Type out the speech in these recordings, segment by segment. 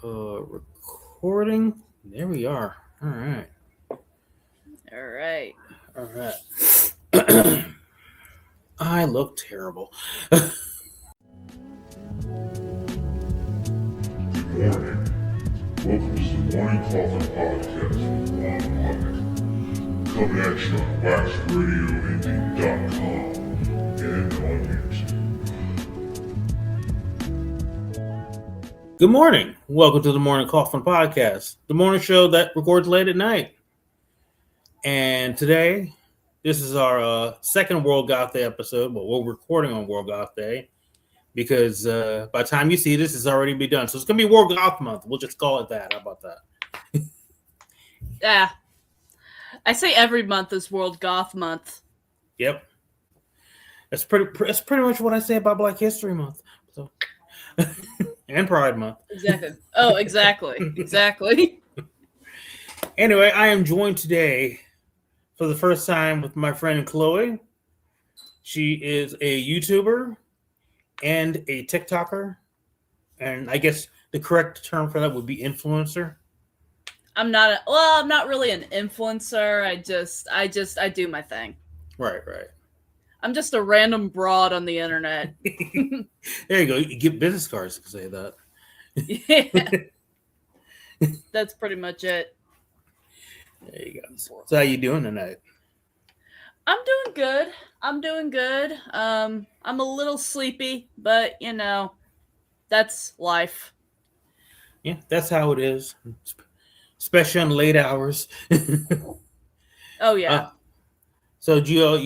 Recording. There we are. All right. All right. All right. I look terrible. Good morning. Welcome to the Morning Coffin Podcast with juanblak. Coming at you on waxradioindie.com and on YouTube. Good morning. Welcome to the Morning Coffin Podcast, the morning show that records late at night. And today, this is our second World Goth Day episode, but we're recording on World Goth Day because by the time you see this, it's already be done. So it's going to be World Goth Month. We'll just call it that. How about that? Yeah. I say every month is World Goth Month. Yep. That's pretty much what I say about Black History Month. So and Pride Month. Exactly. Oh, exactly. Exactly. Anyway, I am joined today for the first time with my friend Chloe. She is a YouTuber and a TikToker. And I guess the correct term for that would be influencer. I'm not really an influencer. I do my thing. Right. I'm just a random broad on the internet. There you go. You get business cards to say that. Yeah. That's pretty much it. There you go. So how you doing tonight? I'm doing good. I'm a little sleepy, but that's life. Yeah, that's how it is. Especially on late hours. Oh yeah. So Gio,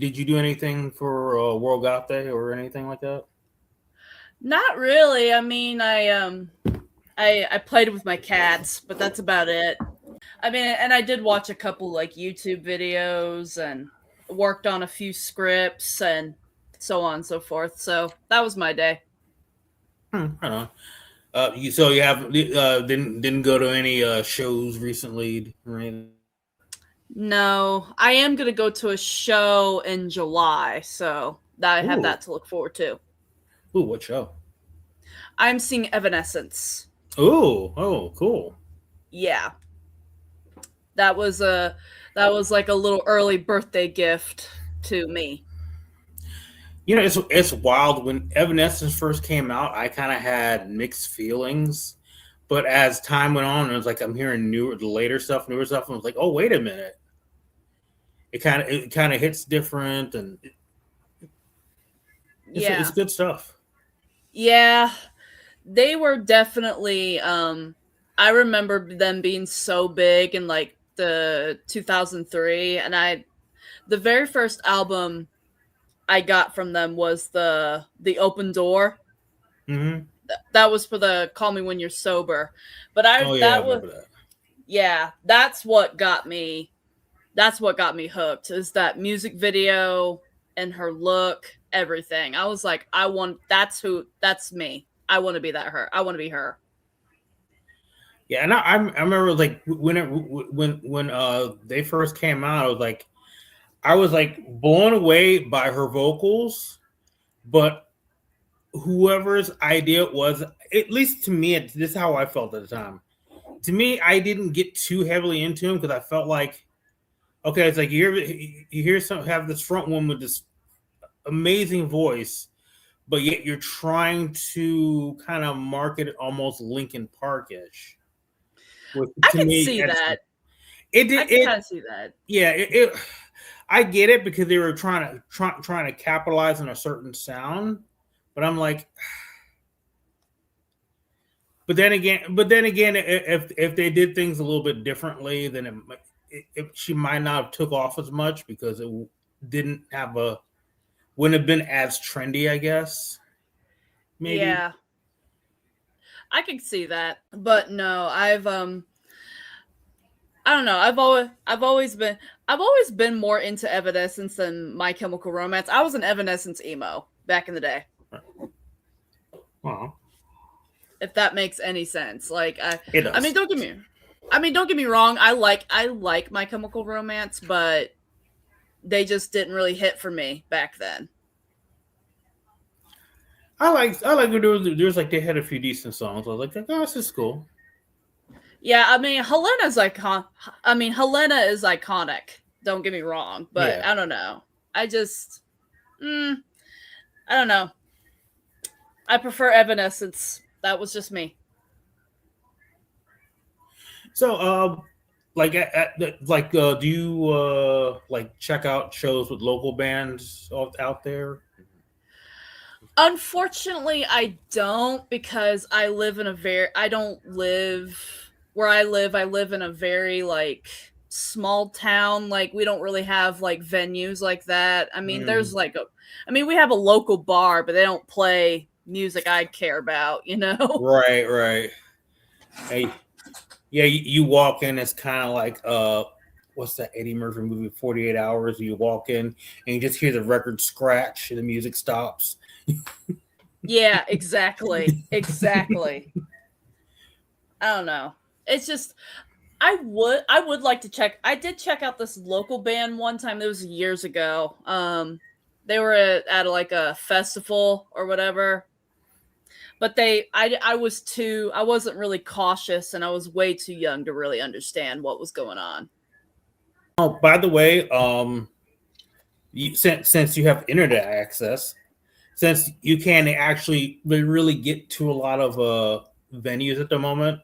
did you do anything for World Goth Day or anything like that? Not really. I mean, I played with my cats, but that's about it. I mean, and I did watch a couple like YouTube videos and worked on a few scripts and so on and so forth. So that was my day. I don't know. You didn't go to any shows recently or anything? No, I am gonna go to a show in July, so I have that to look forward to. Ooh, what show? I'm seeing Evanescence. Oh, cool. Yeah. That was like a little early birthday gift to me. You know, it's wild. When Evanescence first came out, I kind of had mixed feelings. But as time went on, it was like I'm hearing newer stuff, and I was like, oh, wait a minute. It kind of hits different, and it's good stuff. Yeah, they were definitely. I remember them being so big in like the 2003, and the very first album I got from them was the Open Door. Mm-hmm. That was for the Call Me When You're Sober. But I remember that. Yeah, that's what got me hooked, is that music video and her look, everything. I was like, that's me. I want to be her. I want to be her. Yeah, and I remember like when they first came out, I was blown away by her vocals, but whoever's idea it was, at least to me, this is how I felt at the time. To me, I didn't get too heavily into him because I felt like, okay, it's like you hear have this front woman with this amazing voice, but yet you're trying to kind of market it almost Linkin Park-ish. I can see that. I can kind of see that. Yeah, I get it because they were trying to capitalize on a certain sound. But I'm like, but then again, if they did things a little bit differently, then she might not have took off as much because it wouldn't have been as trendy, I guess. Maybe. Yeah, I can see that, but no, I don't know. I've always been more into Evanescence than My Chemical Romance. I was an Evanescence emo back in the day. Wow. If that makes any sense. Like it does. I mean, don't get me wrong. I like My Chemical Romance, but they just didn't really hit for me back then. I like there's like they had a few decent songs. I was like, oh, this is cool. Yeah, I mean, Helena is iconic. Don't get me wrong, but Yeah. I don't know. I just, I don't know. I prefer Evanescence. That was just me. So, do you like check out shows with local bands out there? Unfortunately, I don't, because I don't live where I live. I live in a very like small town. Like, we don't really have like venues like that. I mean, we have a local bar, but they don't play music I care about, you know? Right. Hey, yeah, you walk in, it's kind of like what's that Eddie Murphy movie, 48 Hours? You walk in and you just hear the record scratch, and the music stops. Yeah, exactly. Exactly. I don't know. It's just I would like to check. I did check out this local band one time. It was years ago. They were at like a festival or whatever. But I wasn't really cautious, and I was way too young to really understand what was going on. Oh, by the way, since you have internet access, since you can actually really get to a lot of venues at the moment,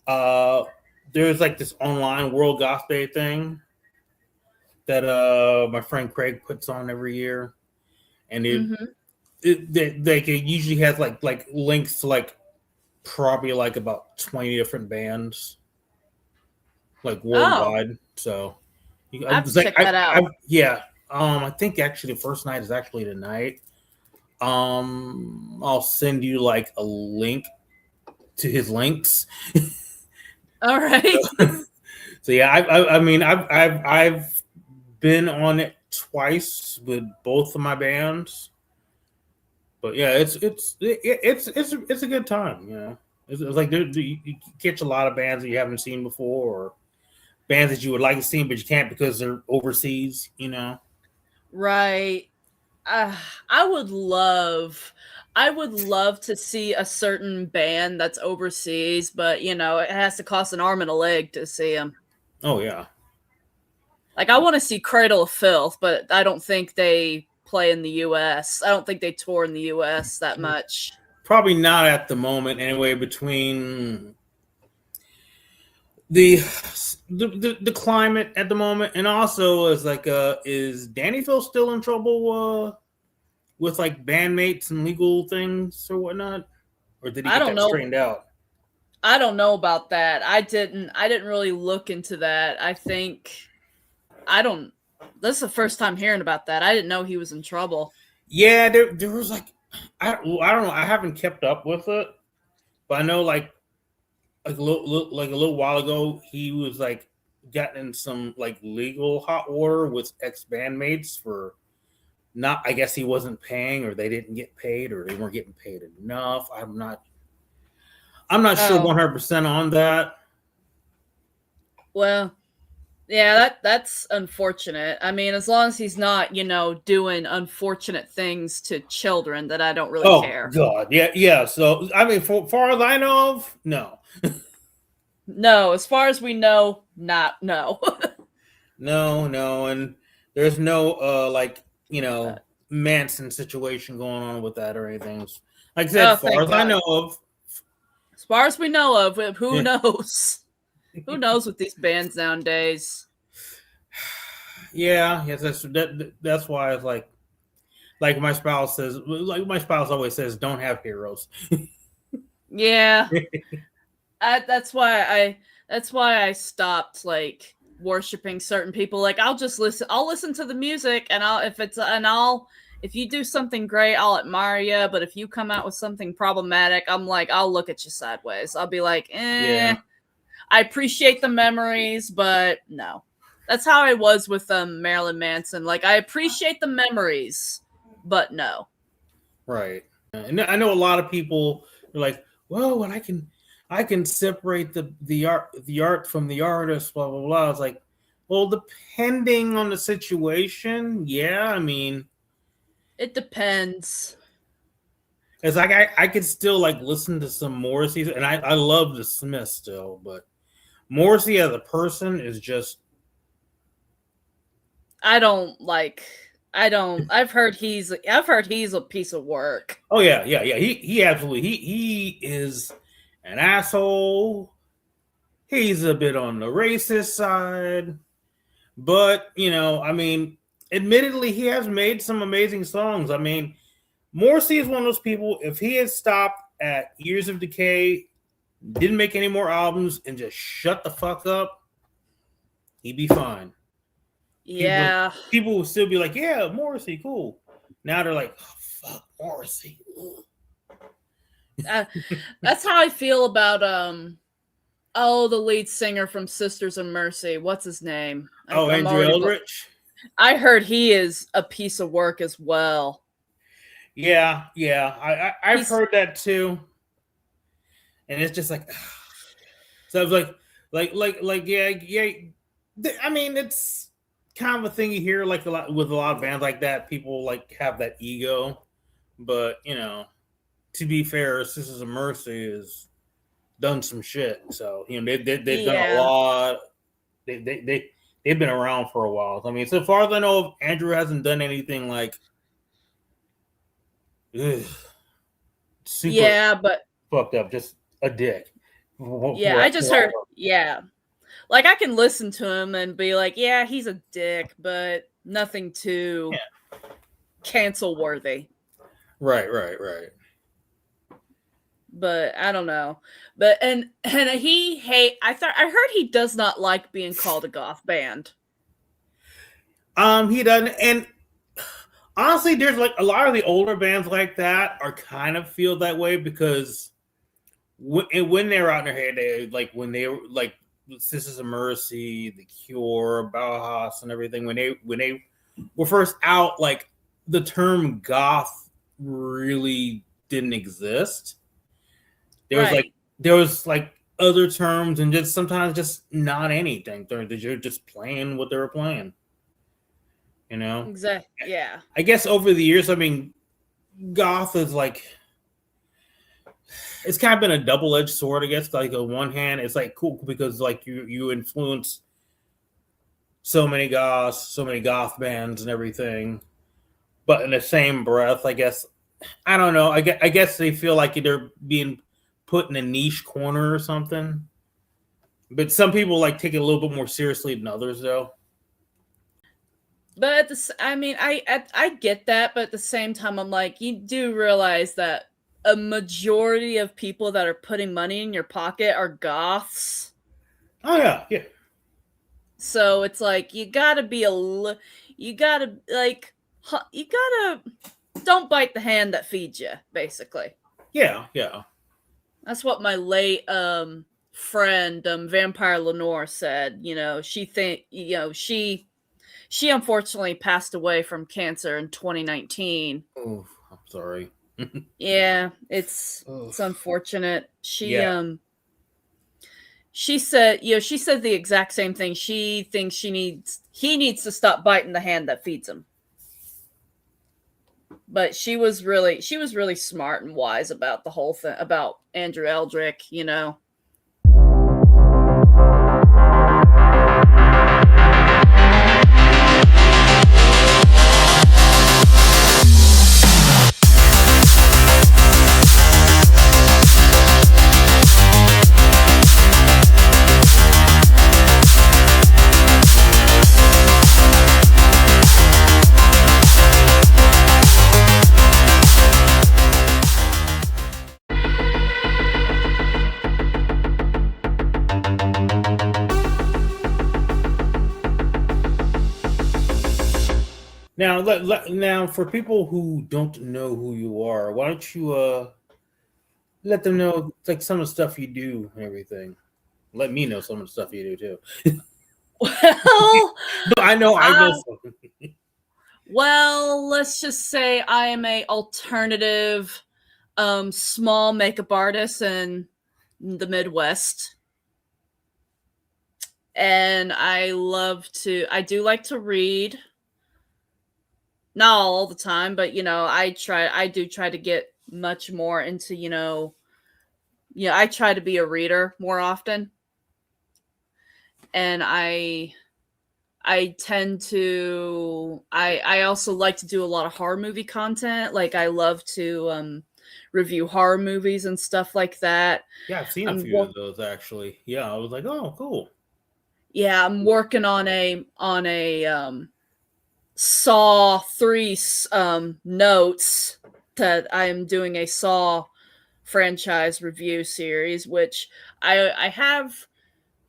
there's like this online World Goth Day thing that my friend Craig puts on every year, and it usually has like links to like probably like about 20 different bands, like worldwide. So I have to check that out. I think actually the first night is actually tonight. I'll send you like a link to his links. All right. So yeah, I've been on it twice with both of my bands, but yeah, it's a good time. You know, it's like you catch a lot of bands that you haven't seen before, or bands that you would like to see, but you can't because they're overseas. You know, right. I would love to see a certain band that's overseas, but you know, it has to cost an arm and a leg to see them. Oh yeah. Like, I want to see Cradle of Filth, but I don't think they play in the U.S. I don't think they tour in the U.S. that much. Probably not at the moment, anyway. Between the climate at the moment, and also is Dannyville still in trouble with like bandmates and legal things or whatnot, or did he get that straightened out? I don't know about that. I didn't really look into that. This is the first time hearing about that. I didn't know he was in trouble. Yeah, there was like, I don't know. I haven't kept up with it, but I know like a little while ago, he was like getting some like legal hot water with ex bandmates for not. I guess he wasn't paying, or they didn't get paid, or they weren't getting paid enough. I'm not sure 100% on that. Well, yeah, that's unfortunate. I mean, as long as he's not, doing unfortunate things to children, that I don't really care. Oh God, yeah. So I mean, for far as I know of, no. No, as far as we know, no. No, and there's no Manson situation going on with that or anything. Like I said, as far as I know of. As far as we know of, who knows? Who knows with these bands nowadays? Yeah, yes, that's why it's like my spouse says, like my spouse always says, don't have heroes. Yeah. That's why I stopped like worshiping certain people. Like, I'll listen to the music, and if you do something great, I'll admire you. But if you come out with something problematic, I'll look at you sideways. I'll be like, yeah. I appreciate the memories, but no. That's how I was with Marilyn Manson. Like, I appreciate the memories, but no. Right. And I know a lot of people are like, well, when I can separate the art from the artist, blah blah blah. It's like, well, depending on the situation, yeah. I mean, it depends. It's like I could still like listen to some Morrissey, and I love the Smiths still, but Morrissey as a person is just. I've heard he's a piece of work. Oh yeah. He absolutely he is an asshole. He's a bit on the racist side, but I mean, admittedly, he has made some amazing songs. I mean, Morrissey is one of those people. If he had stopped at Years of Decay, didn't make any more albums, and just shut the fuck up, he'd be fine. Yeah. People would still be like, yeah, Morrissey, cool. Now they're like, oh, fuck, Morrissey. That's how I feel about the lead singer from Sisters of Mercy. What's his name? Andrew Eldritch? I heard he is a piece of work as well. Yeah. I've heard that too. And it's just like, so I was like, yeah. I mean, it's kind of a thing you hear like a lot with a lot of bands like that. People like have that ego, but to be fair, Sisters of Mercy has done some shit. So they've done a lot. They've been around for a while. I mean, so far as I know, Andrew hasn't done anything like super but fucked up. Just a dick. I just heard. Yeah. Like, I can listen to him and be like, yeah, he's a dick, but nothing too cancel worthy. Right. But I don't know. But and I heard he does not like being called a goth band. He doesn't, and honestly, there's like a lot of the older bands like that are kind of feel that way because when they were out in their heyday, like when they were like Sisters of Mercy, The Cure, Bauhaus, and everything, when they were first out, like the term goth really didn't exist. There was like other terms and just sometimes just not anything. They're just playing what they were playing. Exactly. Yeah. I guess over the years, I mean, goth is like, it's kind of been a double-edged sword, I guess. Like on one hand, it's like cool because like you influence so many goth bands and everything, but in the same breath, I guess, I don't know. I guess they feel like they're being put in a niche corner or something. But some people like take it a little bit more seriously than others, though. But I get that, but at the same time, I'm like, you do realize that a majority of people that are putting money in your pocket are goths. Oh yeah. So it's like you gotta don't bite the hand that feeds you, basically. Yeah. That's what my late friend Vampire Lenore said. She unfortunately passed away from cancer in 2019. Oh, I'm sorry. Yeah, it's unfortunate. She said the exact same thing. She thinks he needs to stop biting the hand that feeds him. But she was really smart and wise about the whole thing about Andrew Eldritch, Now, for people who don't know who you are, why don't you let them know like some of the stuff you do and everything? Let me know some of the stuff you do too. Well, I know something. Well, let's just say I am a alternative small makeup artist in the Midwest. And I do like to read. Not all the time, but I do try to get much more into, I try to be a reader more often. And I tend to, I also like to do a lot of horror movie content. Like I love to review horror movies and stuff like that. Yeah, I've seen a few of those actually. Yeah, I was like, oh, cool. Yeah, I'm working on a Saw 3 notes that I am doing a Saw franchise review series, which I have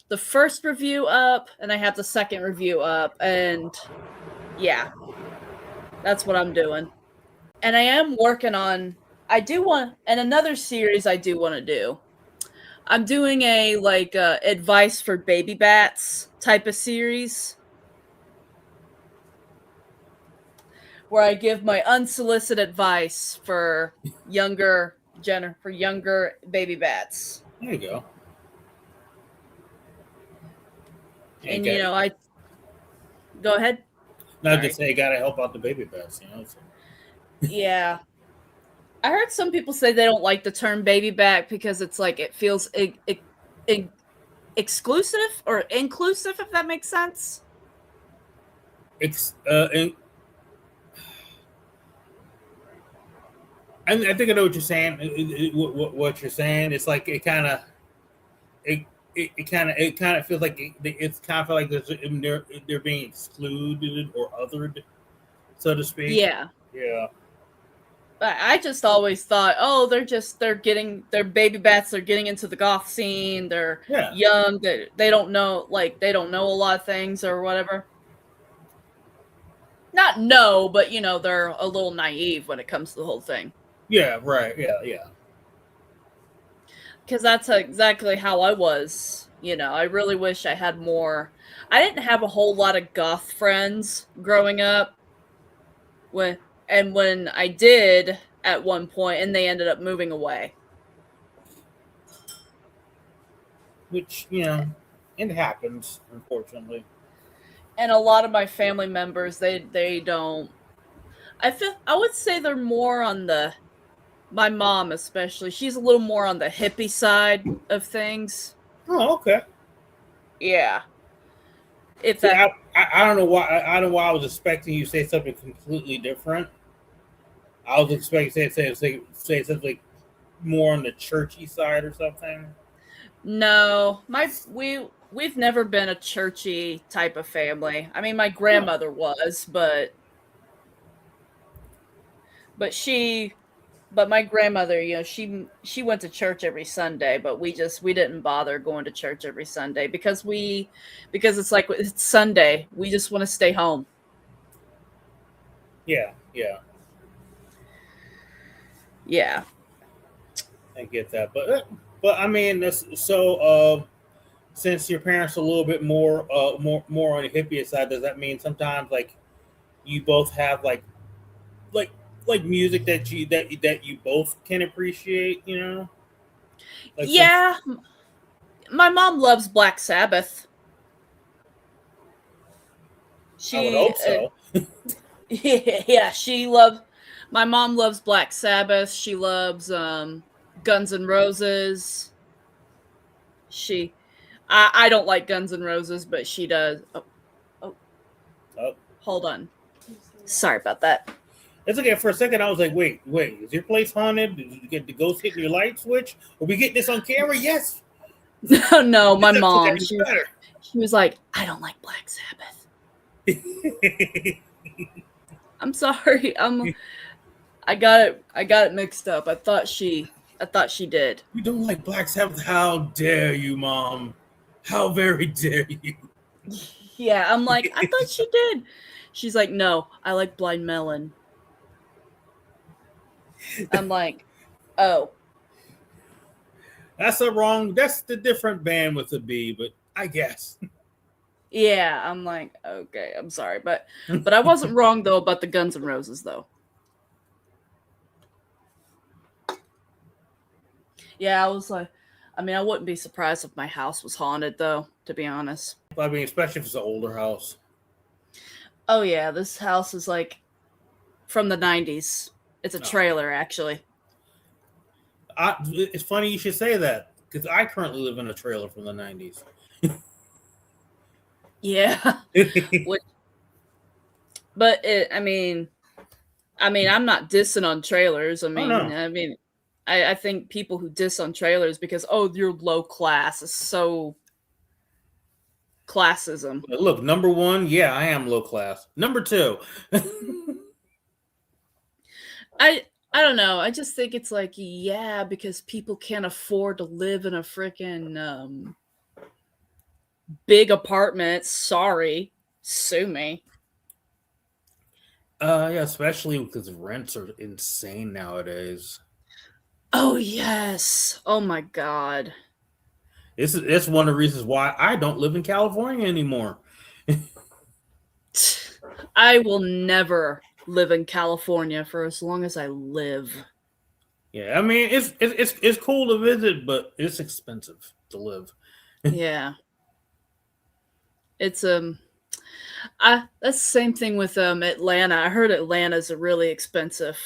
the first review up and I have the second review up, and yeah, that's what I'm doing. And I am working on, and another series I do want to do. I'm doing a advice for baby bats type of series where I give my unsolicited advice for younger baby bats. There you go. And I go ahead. No, just say you gotta help out the baby bats, So. Yeah. I heard some people say they don't like the term baby bat because it's like it feels exclusive or inclusive, if that makes sense. I think I know what you're saying. What you're saying, it's like it kind of feels like it's kind of feel like they're being excluded or othered, so to speak. Yeah. Yeah. I just always thought, oh, they're baby bats. They're getting into the goth scene. They're young. They don't know a lot of things or whatever. Not no, but they're a little naive when it comes to the whole thing. Yeah. Right. Yeah. Because that's exactly how I was. I really wish I had more. I didn't have a whole lot of goth friends growing up. When I did at one point, and they ended up moving away. Which, it happens, unfortunately. And a lot of my family members, they don't. I would say they're more on my mom especially, she's a little more on the hippie side of things. Oh, okay. Yeah. I don't know why. I don't know why I was expecting you to say something completely different. I was expecting to say something more on the churchy side or something. No, we've never been a churchy type of family. I mean, my grandmother was, but my grandmother, she went to church every Sunday, but we didn't bother going to church every Sunday because it's like it's Sunday. We just want to stay home. Yeah. I get that, but I mean, so since your parents are a little bit more on the hippie side, does that mean sometimes like you both have like music that you both can appreciate, Yeah. My mom loves Black Sabbath. I would hope so. Yeah, my mom loves Black Sabbath. She loves Guns N' Roses. I don't like Guns N' Roses, but she does. Oh. Hold on. Sorry about that. It's okay. For a second, I was like, wait, is your place haunted? Did you get the ghost hitting your light switch? Are we getting this on camera? Yes. No, my mom. She was like, I don't like Black Sabbath. I'm sorry. I got it mixed up. I thought she did. You don't like Black Sabbath? How dare you, Mom? How very dare you? Yeah, I'm like, I thought she did. She's like, no, I like Blind Melon. I'm like, oh. That's the different band with a B, but I guess. Yeah, I'm like, okay, I'm sorry. But I wasn't wrong, though, about the Guns N' Roses, though. Yeah, I was like, I mean, I wouldn't be surprised if my house was haunted, though, to be honest. I mean, especially if it's an older house. Oh, yeah, this house is like from the 90s. It's a trailer, actually. It's funny you should say that because I currently live in a trailer from the 90s. Yeah. But I mean, I'm not dissing on trailers. I think people who diss on trailers because you're low class is so classism. Look, number one, yeah, I am low class. Number two, I don't know. I just think it's like, yeah, because people can't afford to live in a freaking big apartment. Sorry, sue me. Yeah, especially because rents are insane nowadays. Oh yes. Oh my god. It's one of the reasons why I don't live in California anymore. I will never live in California for as long as I live. Yeah, I mean it's cool to visit, but it's expensive to live. Yeah. It's that's the same thing with Atlanta. I heard Atlanta's really expensive.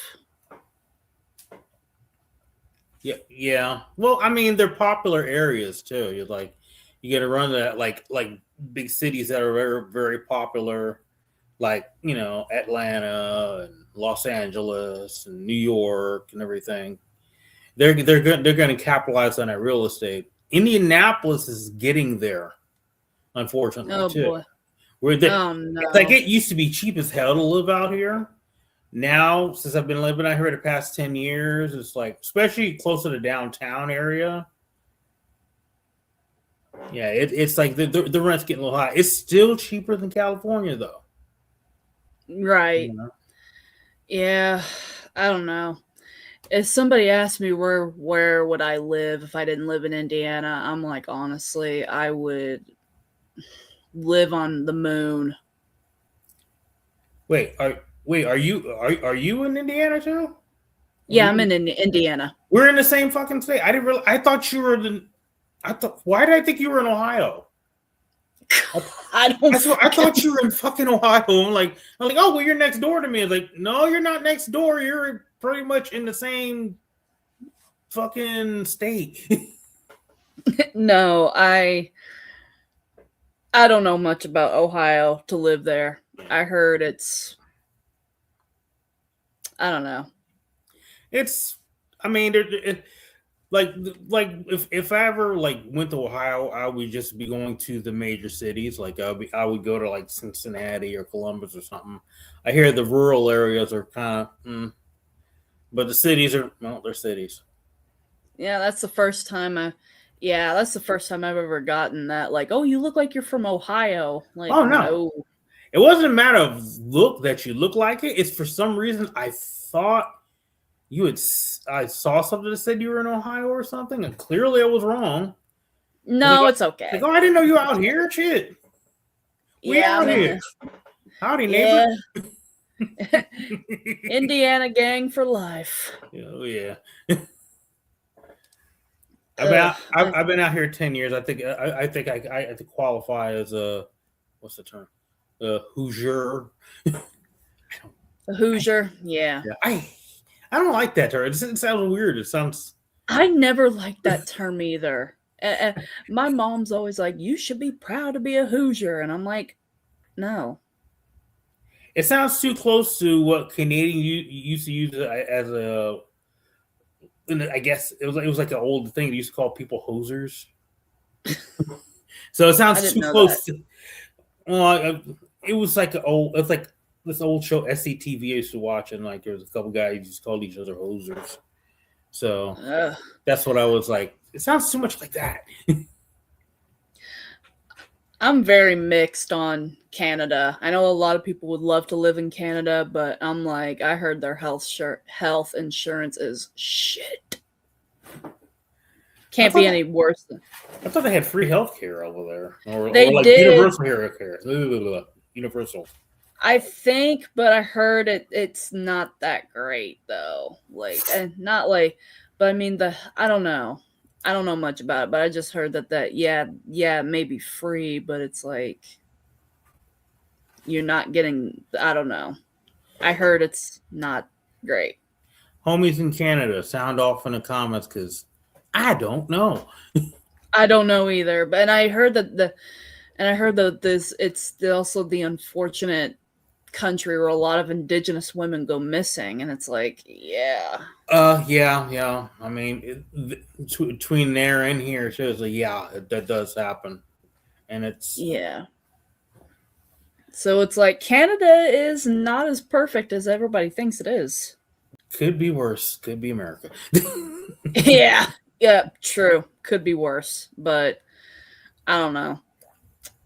Yeah. Well, I mean, they're popular areas too. You get to run that like big cities that are very, very popular, like Atlanta and Los Angeles and New York and everything. They're going to capitalize on that real estate. Indianapolis is getting there, unfortunately, too. Boy. No. Like it used to be cheap as hell to live out here. Now, since I've been living out here the past 10 years, it's like, especially close to the downtown area. Yeah, it's like the rent's getting a little high. It's still cheaper than California, though. Right. Yeah, I don't know. If somebody asked me where would I live if I didn't live in Indiana, I'm like, honestly, I would live on the moon. Wait, are you in Indiana too? Yeah, I'm in Indiana. We're in the same fucking state. I thought you were why did I think you were in Ohio? I thought you were in fucking Ohio. I'm like, oh well, you're next door to me. It's like, no, you're not next door. You're pretty much in the same fucking state. No, I don't know much about Ohio to live there. I heard it's, I don't know. I mean, like if I ever went to Ohio, I would just be going to the major cities. Like I would go to like Cincinnati or Columbus or something. I hear the rural areas are kind of, but the cities they're cities. Yeah, that's the first time I've ever gotten that. Like, oh, you look like you're from Ohio. Like, oh no. It wasn't a matter of look that you look like it. It's for some reason I thought I saw something that said you were in Ohio or something, and clearly I was wrong. No, it's okay. Like, oh, I didn't know you were out here. Shit. We out here. Howdy, neighbor. Yeah. Indiana gang for life. Oh yeah. I've been out here 10 years. I think I qualify as a what's the term? Hoosier. A Hoosier, yeah. I don't like that term. It sounds weird. It sounds. I never liked that term either. My mom's always like, "You should be proud to be a Hoosier," and I'm like, "No." It sounds too close to what Canadian used to use as a. I guess it was like an old thing. They used to call people hosers. So it sounds too close to. Well, it was like it's like this old show SCTV I used to watch, and like there was a couple guys who just called each other hosers. So that's what I was like. It sounds too much like that. I'm very mixed on Canada. I know a lot of people would love to live in Canada, but I'm like, I heard their health insurance is shit. Can't be any worse than. I thought they had free health care over there. Or like did. Universal health care. Universal. I think, but I heard it's not that great though. Like, not like, but I mean I don't know. I don't know much about it, but I just heard that yeah, it may be free, but it's like you're not getting. I don't know. I heard it's not great. Homies in Canada, sound off in the comments because I don't know. I don't know either, but I heard that it's also the unfortunate country where a lot of indigenous women go missing, and it's like, yeah. Yeah. I mean, between there and here, it shows that does happen, and it's Yeah. So it's like Canada is not as perfect as everybody thinks it is. could be worse. Could be America. Yeah. Yeah, true. Could be worse, but I don't know.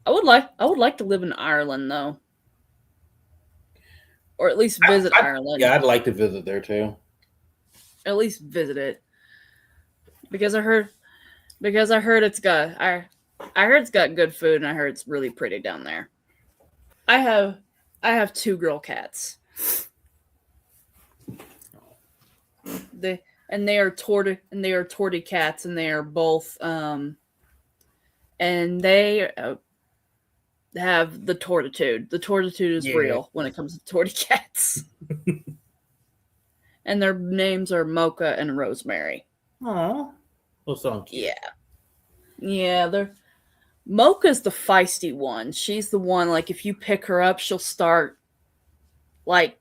I would like to live in Ireland though. Or at least visit Ireland. Yeah, I'd like to visit there too. At least visit it. Because I heard it's got good food, and I heard it's really pretty down there. I have 2 girl cats. They are tortie cats, and they are both and they have the tortitude. The tortitude is real when it comes to tortie cats. And their names are Mocha and Rosemary. Aw. Well, so cute. Yeah, Mocha's the feisty one. She's the one, like, if you pick her up, she'll start, like,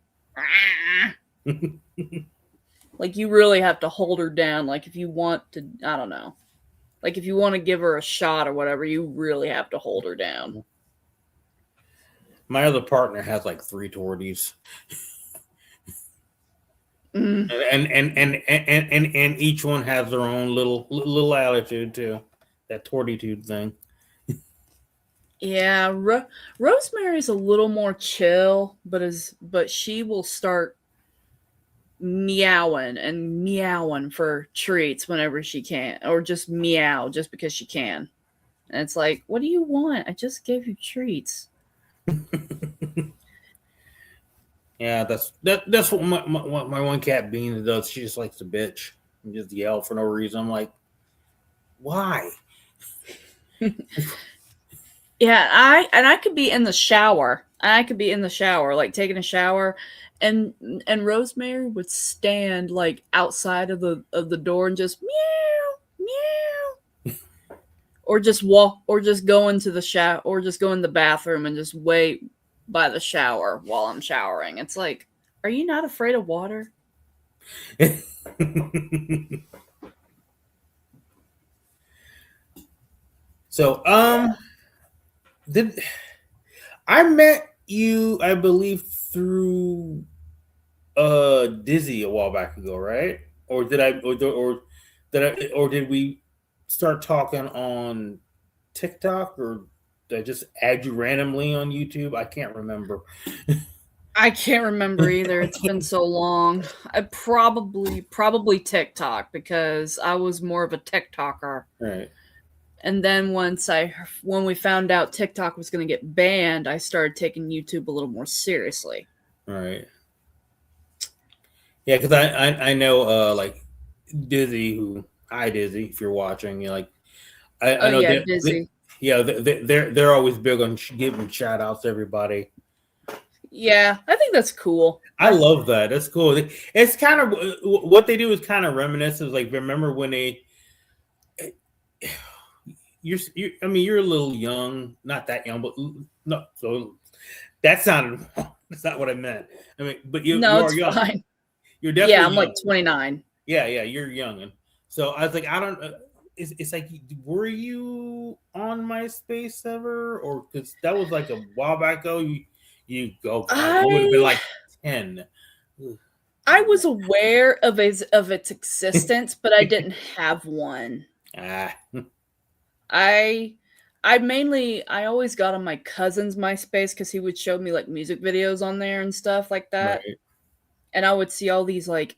like, you really have to hold her down. Like, if you want to, I don't know. Like, if you want to give her a shot or whatever, you really have to hold her down. My other partner has like 3 torties. Mm. And each one has their own little attitude too. That tortitude thing. Yeah, Rosemary's a little more chill, but she will start meowing for treats whenever she can, or just meow just because she can. And it's like, what do you want? I just gave you treats. Yeah, that's what my one cat Bean does. She just likes to bitch and just yell for no reason. I'm like, why? Yeah, I could be in the shower. Like taking a shower, and Rosemary would stand like outside of the door and just meow, meow. Or just walk, or just go into the shower, or just go in the bathroom and just wait by the shower while I'm showering. It's like, are you not afraid of water? So, I met you, I believe, through Dizzy a while back ago, right? Or did we start talking on TikTok, or did I just add you randomly on YouTube? I can't remember. I can't remember either. It's been so long. I probably TikTok, because I was more of a TikToker. Right. And then when we found out TikTok was going to get banned, I started taking YouTube a little more seriously. Right. Yeah, because I know like Dizzy, hi Dizzy, if you're watching, you like I know Dizzy. They're always big on giving shout outs to everybody. Yeah, I think that's cool. I love that. That's cool. It's kind of what they do is kind of reminiscent. Like, remember when you're a little young, not that young, but no. So that sounded. That's not what I meant. I mean, but you are young. Fine. You're definitely I'm young. like 29. Yeah, you're young, and so I was like, I don't. It's like, were you on MySpace ever, or because that was like a while back ago? You go. I would have been like 10. I was aware of its existence, but I didn't have one. I always got on my cousin's MySpace because he would show me like music videos on there and stuff like that. Right. And I would see all these like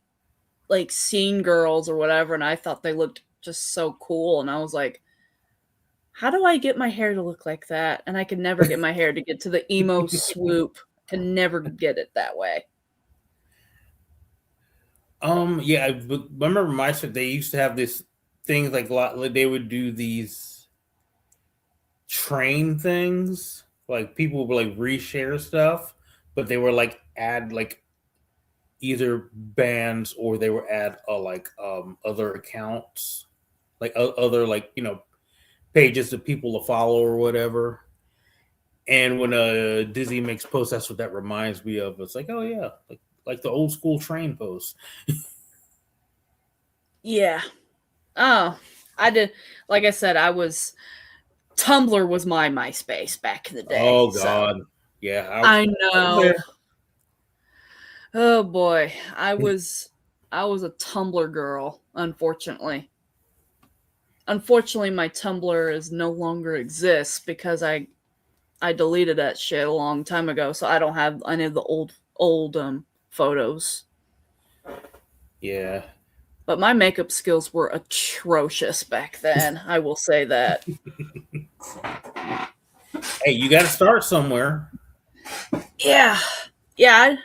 scene girls or whatever, and I thought they looked just so cool. And I was like, how do I get my hair to look like that? And I could never get my hair to get to the emo swoop. Can never get it that way. Yeah, I remember MySpace. They used to have this things like they would do these train things, like people would like reshare stuff, but they were like add like either bands or they were at other accounts, like other pages that people to follow or whatever. And when Dizzy makes posts, that's what that reminds me of. It's like, oh yeah, like the old school train posts. Yeah. Oh, I did. Like I said, Tumblr was my MySpace back in the day. Oh God, yeah. I know. Oh boy, I was a Tumblr girl. Unfortunately, my Tumblr is no longer exists because I deleted that shit a long time ago, so I don't have any of the old photos. Yeah. But my makeup skills were atrocious back then. I will say that. Hey, you got to start somewhere. Yeah. But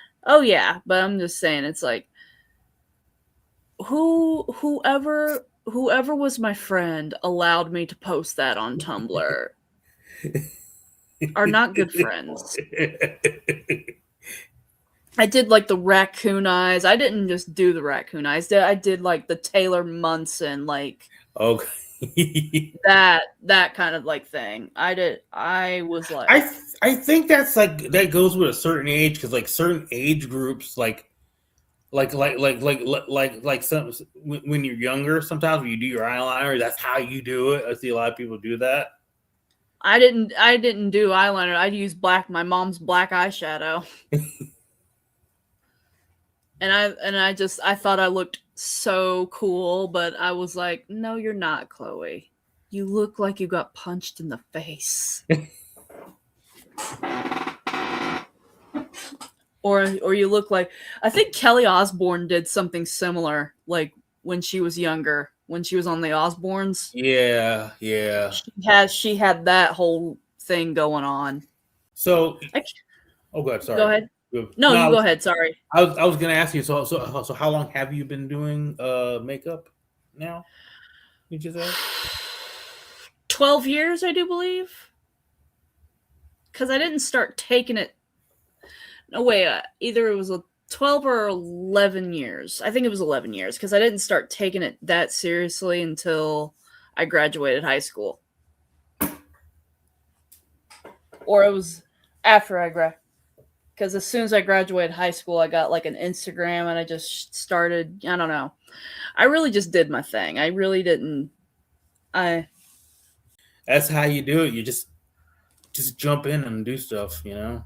I'm just saying, it's like whoever was my friend allowed me to post that on Tumblr are not good friends. I did like the raccoon eyes. I didn't just do the raccoon eyes. I did like the Taylor Munson, like that kind of like thing. I was like, I think that's like that goes with a certain age, because like certain age groups like some when you're younger, sometimes when you do your eyeliner, that's how you do it. I see a lot of people do that. I didn't do eyeliner. I'd use my mom's black eyeshadow. And I thought I looked so cool, but I was like, no, you're not, Chloe. You look like you got punched in the face. or you look like, I think Kelly Osbourne did something similar, like when she was younger, when she was on the Osbournes. Yeah. She had that whole thing going on. So, oh god, sorry. Go ahead. No, you go ahead. Sorry. I was gonna ask you. So how long have you been doing makeup now? Did you say 12 years? I do believe. Because I didn't start taking it. No way. Either it was 12 or 11 years. I think it was 11 years because I didn't start taking it that seriously until I graduated high school. Or it was after I graduated. Because as soon as I graduated high school, I got like an Instagram and I just started, I don't know. I really just did my thing. I really didn't. That's how you do it. You just jump in and do stuff, you know?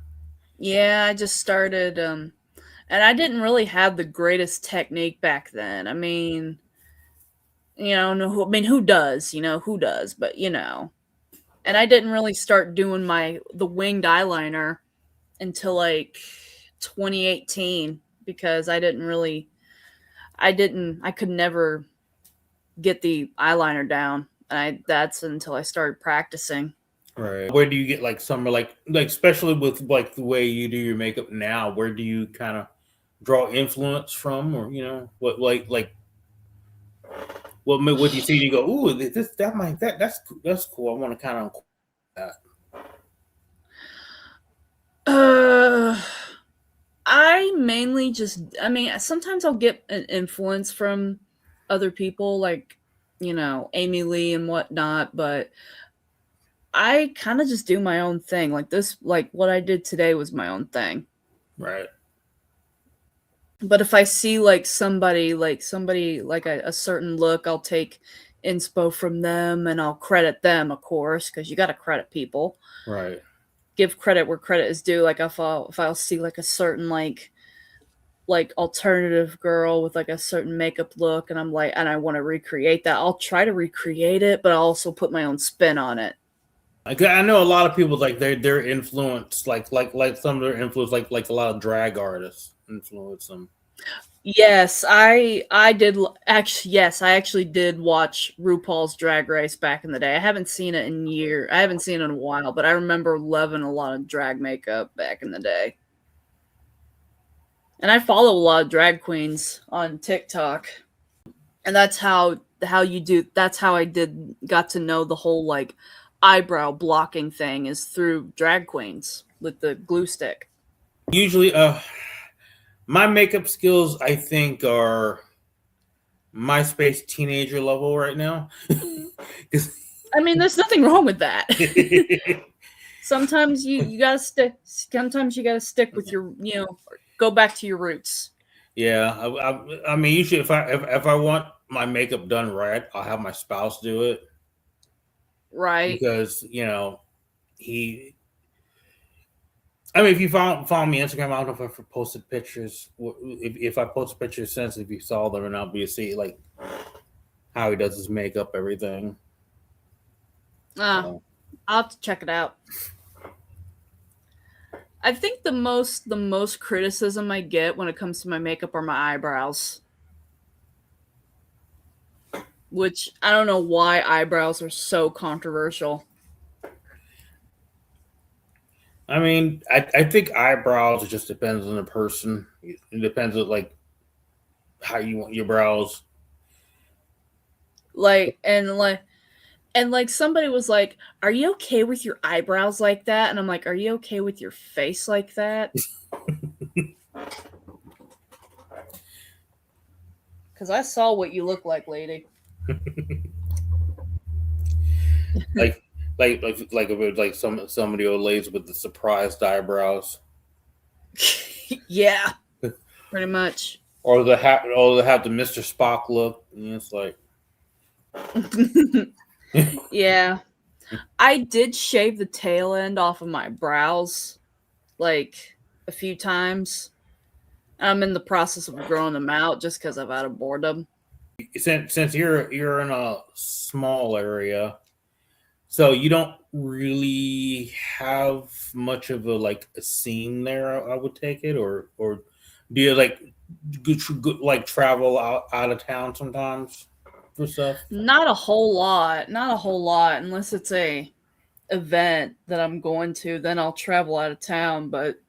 Yeah, I just started, and I didn't really have the greatest technique back then. I mean, who does? Who does? But, and I didn't really start doing the winged eyeliner until like 2018 because I could never get the eyeliner down. That's until I started practicing. Right. Where do you get like some like especially with like the way you do your makeup now, where do you kind of draw influence from, or what what you see and you go, ooh, that's cool. I want to kind of that. I mainly sometimes I'll get an influence from other people, like, Amy Lee and whatnot, but I kind of just do my own thing. Like what I did today was my own thing. Right. But if I see like somebody like a certain look, I'll take inspo from them and I'll credit them, of course, because you got to credit people. Right. Give credit where credit is due. Like if I'll see like a certain like alternative girl with like a certain makeup look, and I'm like, and I want to recreate that, I'll try to recreate it, but I'll also put my own spin on it. I know a lot of people like their influence, like some of their influence, like a lot of drag artists influence them. Yes, I did actually. Yes, I actually did watch RuPaul's Drag Race back in the day. I haven't seen it in years. I haven't seen it in a while, but I remember loving a lot of drag makeup back in the day. And I follow a lot of drag queens on TikTok, and that's how you do. That's how I got to know the whole like eyebrow blocking thing is through drag queens with the glue stick. Usually, My makeup skills, I think, are MySpace teenager level right now. I mean, there's nothing wrong with that. Sometimes you gotta stick. Sometimes you gotta stick with your, go back to your roots. Yeah, I mean, usually if I want my makeup done right, I'll have my spouse do it. Right. Because he. I mean, if you follow me on Instagram, I don't know if I posted pictures. If I posted pictures since, if you saw them or not, but you see like how he does his makeup, everything. I'll have to check it out. I think the most criticism I get when it comes to my makeup are my eyebrows. Which I don't know why eyebrows are so controversial. I mean, I think eyebrows, it just depends on the person. It depends on like how you want your brows. Like somebody was like, "Are you okay with your eyebrows like that?" And I'm like, "Are you okay with your face like that?" Because I saw what you look like, lady. like if it was like somebody old ladies with the surprised eyebrows. Yeah, pretty much. Or they have the Mr. Spock look. And it's like, yeah, I did shave the tail end off of my brows, like a few times. I'm in the process of growing them out just because I've out of boredom. Since you're in a small area, so you don't really have much of a scene there. I would take it, or do you like travel out of town sometimes for stuff? Not a whole lot, unless it's a event that I'm going to. Then I'll travel out of town. But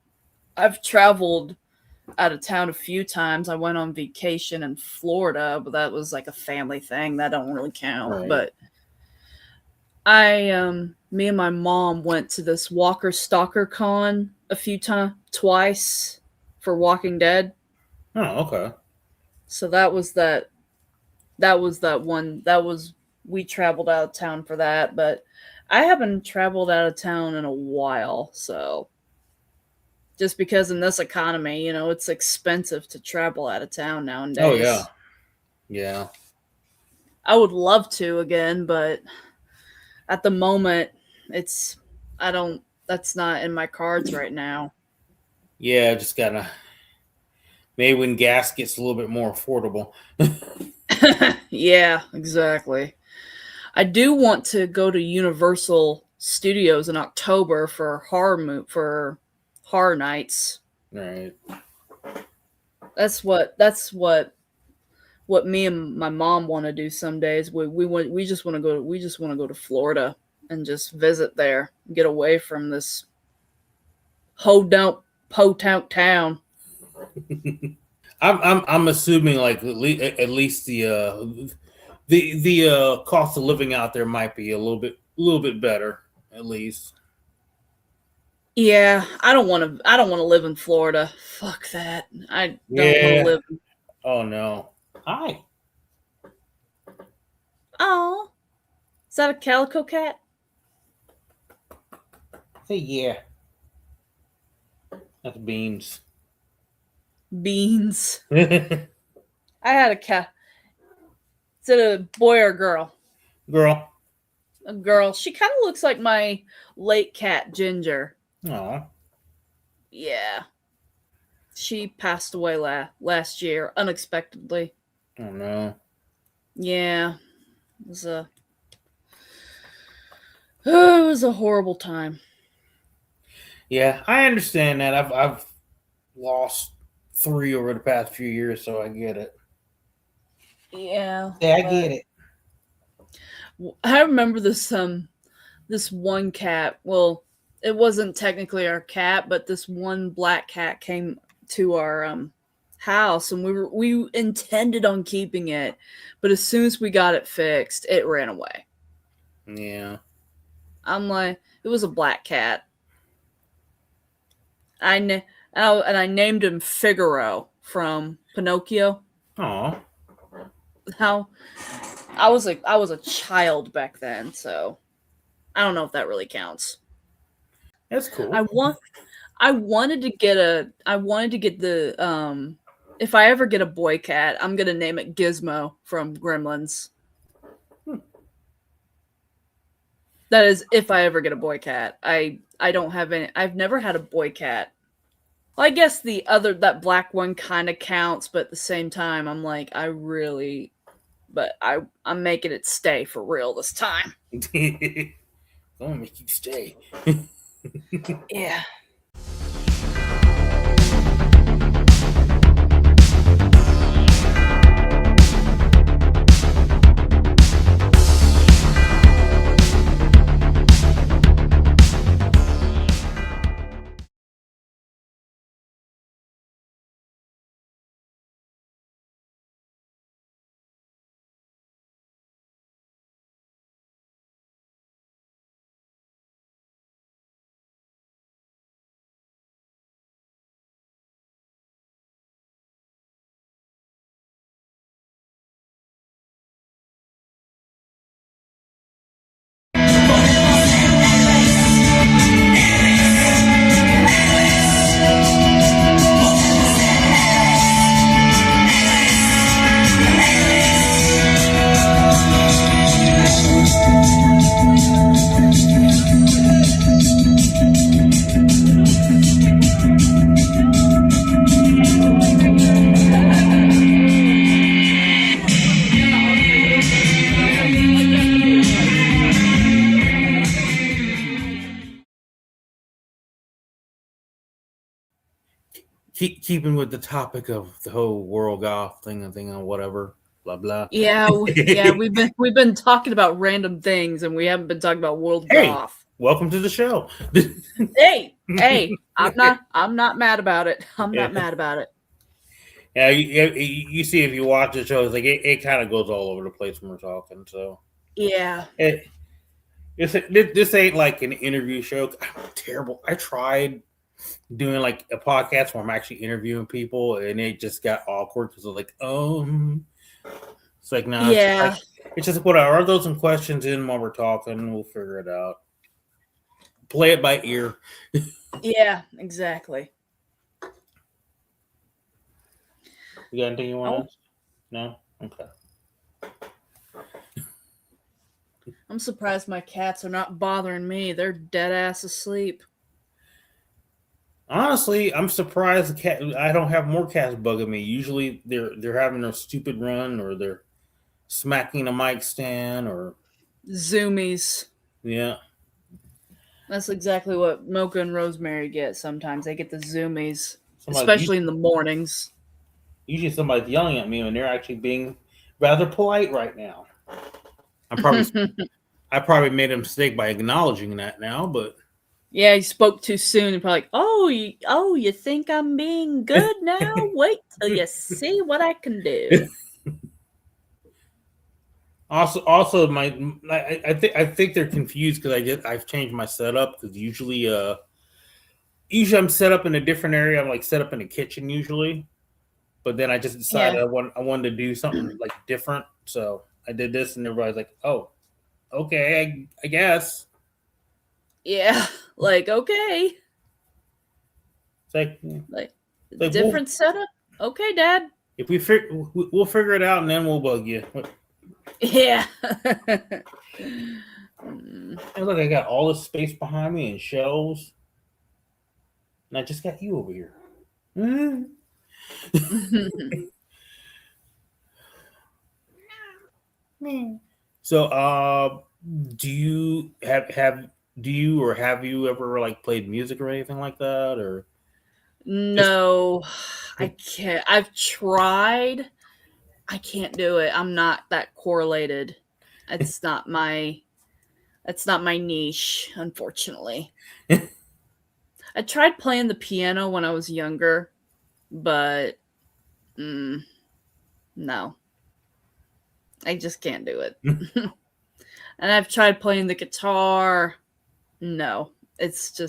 I've traveled out of town a few times. I went on vacation in Florida, but that was like a family thing. That don't really count. Right. But me and my mom went to this Walker Stalker Con twice for Walking Dead. Oh, okay. So we traveled out of town for that, but I haven't traveled out of town in a while, so just because in this economy, it's expensive to travel out of town nowadays. Oh yeah. Yeah. I would love to again, but at the moment that's not in my cards right now. Yeah, just gotta maybe when gas gets a little bit more affordable. Yeah, exactly. I do want to go to Universal Studios in October for horror nights. Right. That's what me and my mom want to do some days. We just want to go to Florida and just visit there, get away from this po-town town. I'm assuming like at least the cost of living out there might be a little bit better at least. Yeah, I don't want to live in Florida. Fuck that. I don't want to live. Oh no. Hi. Oh, is that a calico cat? Hey, yeah. That's Beans. Beans. I had a cat. Is it a boy or a girl? Girl. A girl. She kind of looks like my late cat, Ginger. Oh. Yeah. She passed away last year, unexpectedly. Oh no. Yeah. It was a horrible time. Yeah, I understand that. I've lost 3 over the past few years, so I get it. Yeah. Yeah, I get it. I remember this one cat. Well, it wasn't technically our cat, but this one black cat came to our house, and we intended on keeping it, but as soon as we got it fixed, it ran away. Yeah. I'm like, it was a black cat. I and I named him Figaro from Pinocchio. Oh, How I was a child back then, so I don't know if that really counts. that's cool. I wanted to get the if I ever get a boy cat, I'm gonna name it Gizmo from Gremlins. That is if I ever get a boy cat. I don't have any. I've never had a boy cat. Well, I guess that black one kind of counts, but at the same time, I'm like, I'm making it stay for real this time. Gonna make you stay. Yeah. Keeping with the topic of the whole World Goth thing and whatever, blah blah. Yeah, we've been talking about random things, and we haven't been talking about World Goth. Welcome to the show. hey, I'm not mad about it. I'm not mad about it. Yeah, you see, if you watch the show, it's like it kind of goes all over the place when we're talking. So yeah, this ain't like an interview show. I'm terrible. I tried doing like a podcast where I'm actually interviewing people, and it just got awkward because I was like, it's like, no, yeah, it's just whatever. Are those some questions in while we're talking? We'll figure it out. Play it by ear. Yeah, exactly. You got anything you want to? No? Okay. I'm surprised my cats are not bothering me. They're dead ass asleep. Honestly, I'm surprised I don't have more cats bugging me. Usually they're having a stupid run, or they're smacking a mic stand, or zoomies. Yeah. That's exactly what Mocha and Rosemary get sometimes. They get the zoomies, especially in the mornings. Usually somebody's yelling at me when they're actually being rather polite right now. I probably made a mistake by acknowledging that now, but yeah, you spoke too soon. You're probably like, you think I'm being good now? Wait till you see what I can do. Also, I think they're confused because I've changed my setup, because usually I'm set up in a different area. I'm like set up in the kitchen usually, but then I just decided I wanted to do something like different, so I did this, and everybody's like, "Oh, okay, I guess." Yeah, like okay, it's like different setup. Okay, Dad. If we'll figure it out, and then we'll bug you. Yeah. And look, I got all this space behind me and shelves, and I just got you over here. So, do you have you ever like played music or anything like that, or? No, I can't. I've tried. I can't do it. I'm not that correlated. That's not my niche, unfortunately. I tried playing the piano when I was younger, but no. I just can't do it. And I've tried playing the guitar. No. It's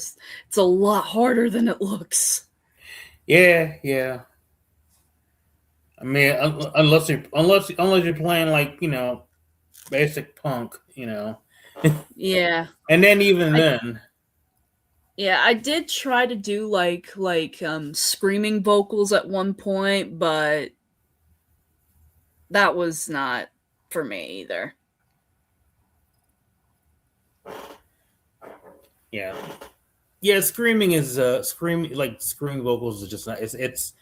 a lot harder than it looks. Yeah. I mean, unless you're playing like basic punk, Yeah. and then even then, Yeah, I did try to do like screaming vocals at one point, but that was not for me either. yeah, screaming is screaming vocals is just not. It's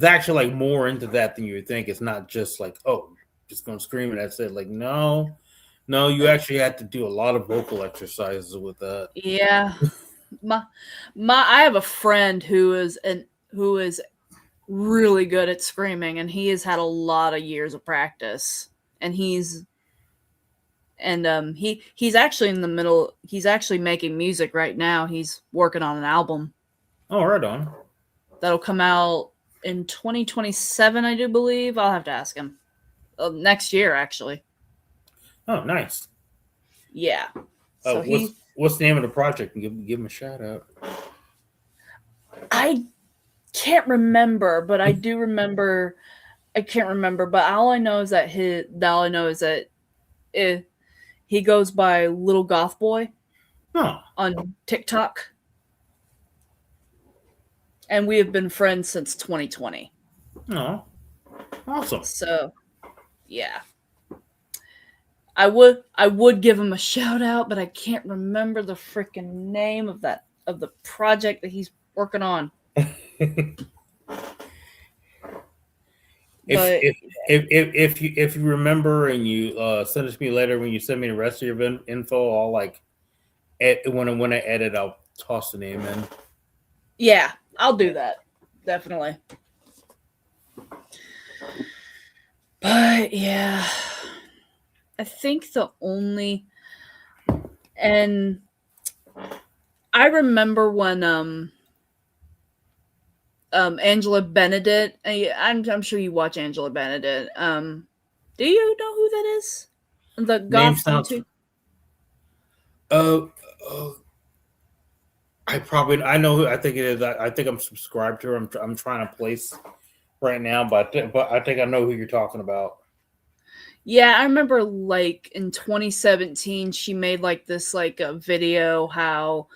actually like more into that than you would think. It's not just like just going to scream and that's it. Like no, you actually have to do a lot of vocal exercises with that. Yeah. I have a friend who is really good at screaming, and he has had a lot of years of practice, and he's actually in the middle. He's actually making music right now. He's working on an album. Oh, right on. That'll come out in 2027, I do believe. I'll have to ask him. Next year, actually. Oh, nice. Yeah. So what's the name of the project? Give him a shout out. I can't remember, but I do remember. I can't remember, but all I know is that he goes by Little Goth Boy on TikTok, and we have been friends since 2020. Oh, awesome! So, yeah, I would give him a shout out, but I can't remember the freaking name of the project that he's working on. If you remember and you send it to me later when you send me the rest of your info, I'll when I edit, I'll toss the name in. Yeah, I'll do that. Definitely. But yeah, I think and I remember when Angela Benedict. I'm sure you watch Angela Benedict. Do you know who that is? The goth YouTube. I know who I think it is. I think I'm subscribed to her. I'm trying to place right now, but I think I know who you're talking about. Yeah, I remember like in 2017 she made like this like a video how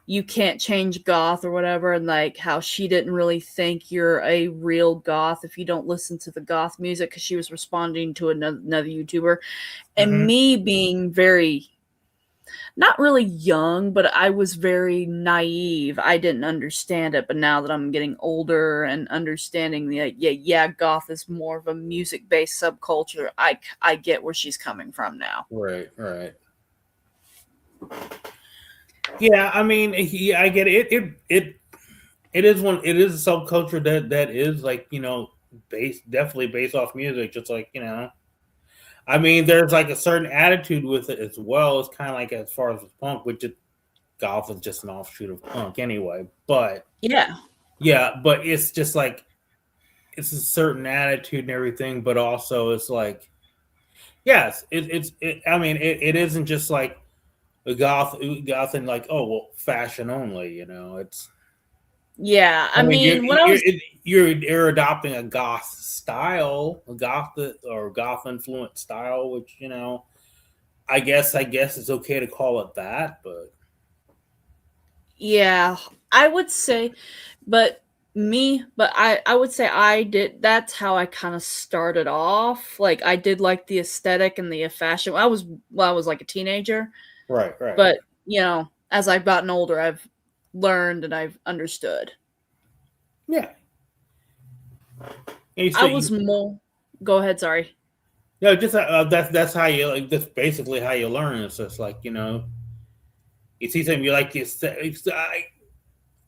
you can't change goth or whatever, and like how she didn't really think you're a real goth if you don't listen to the goth music, because she was responding to another YouTuber. And me being very, not really young, but I was very naive. I didn't understand it, but now that I'm getting older and understanding goth is more of a music-based subculture, I get where she's coming from now. Right. Yeah, I mean, I get it. It is a subculture that is like definitely based off music, just like I mean, there's like a certain attitude with it as well. It's kind of like as far as with punk, which goth is just an offshoot of punk anyway. But yeah, but it's just like it's a certain attitude and everything, but also it's like yes, I mean, it isn't just like a goth and like fashion only. It's I mean you're adopting a goth style, a goth influenced style, which I guess it's okay to call it that, but yeah, I would say, but I would say I did. That's how I kind of started off. Like I did like the aesthetic and the fashion. I was like a teenager, right. But as I've gotten older, I've learned and I've understood. Yeah. I was more. Go ahead. Sorry. No, just that's how you like. That's basically how you learn. It's just like you see something you like.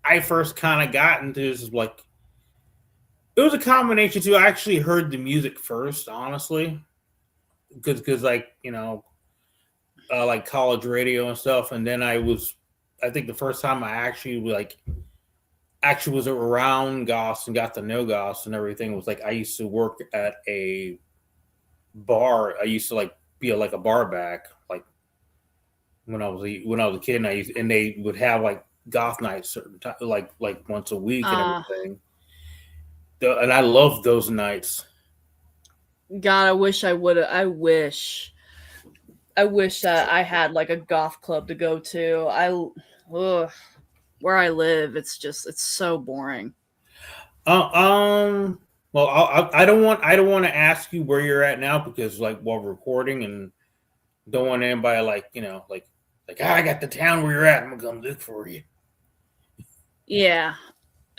I first kind of got into this like it was a combination too. I actually heard the music first, honestly, because like like college radio and stuff, and then I think the first time I actually was around goths and got to know goths and everything was like I used to work at a bar. I used to like be like a bar back like when I was a kid, and they would have like goth nights certain time, like once a week and everything. And I love those nights. God, I wish I would. I wish that I had like a goth club to go to. Where I live, it's so boring. Well, I don't want to ask you where you're at now because like while recording and don't want anybody like I got the town where you're at. I'm gonna come look for you. Yeah.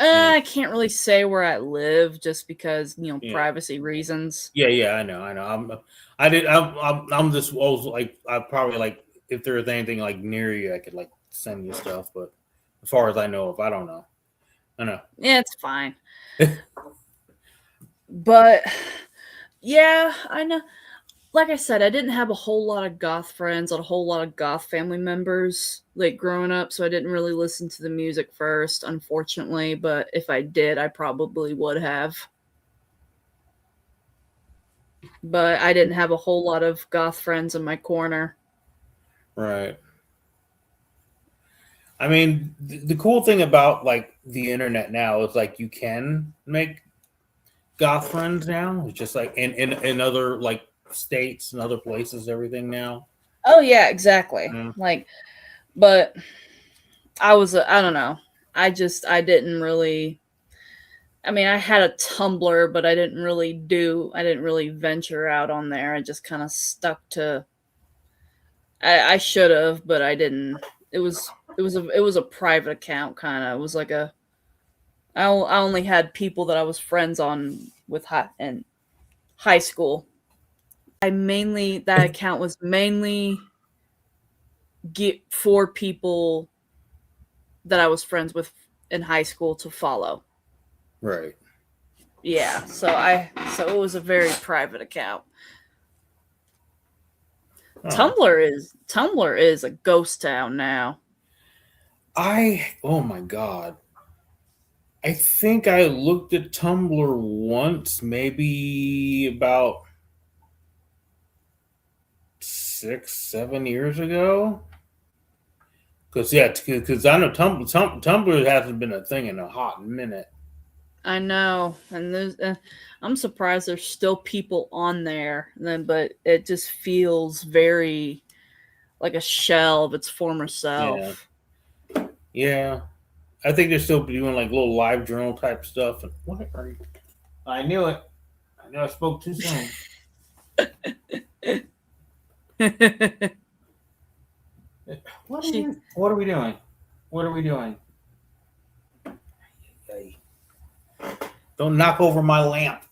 I can't really say where I live just because privacy reasons. Yeah, I know. I'm just also like I probably like if there's anything like near you, I could like send you stuff. But as far as I know, if I don't know, I know. Yeah, it's fine. But yeah, I know. Like I said, I didn't have a whole lot of goth friends, a whole lot of goth family members like growing up, so I didn't really listen to the music first, unfortunately. But if I did, I probably would have. But I didn't have a whole lot of goth friends in my corner. Right. I mean, the cool thing about like the internet now is like you can make goth friends now. It's just like in other like states and other places, everything now. Oh yeah, exactly. Yeah. Like, but I don't know. I didn't really. I mean, I had a Tumblr, but I didn't really venture out on there. I just kind of stuck to. I should have, but I didn't. It was a private account, kind of. It was like I only had people that I was friends on with in high school. That account was mainly for people that I was friends with in high school to follow. Right. Yeah, so it was a very private account. Oh. Tumblr is a ghost town now. Oh my God. I think I looked at Tumblr once, maybe about 6-7 years ago. Because I know Tumblr hasn't been a thing in a hot minute. I know, and I'm surprised there's still people on there. But it just feels very like a shell of its former self. Yeah. I think they're still doing like little live journal type stuff. And what are you? I knew it. I knew I spoke too soon. What are we doing? What are we doing? Don't knock over my lamp.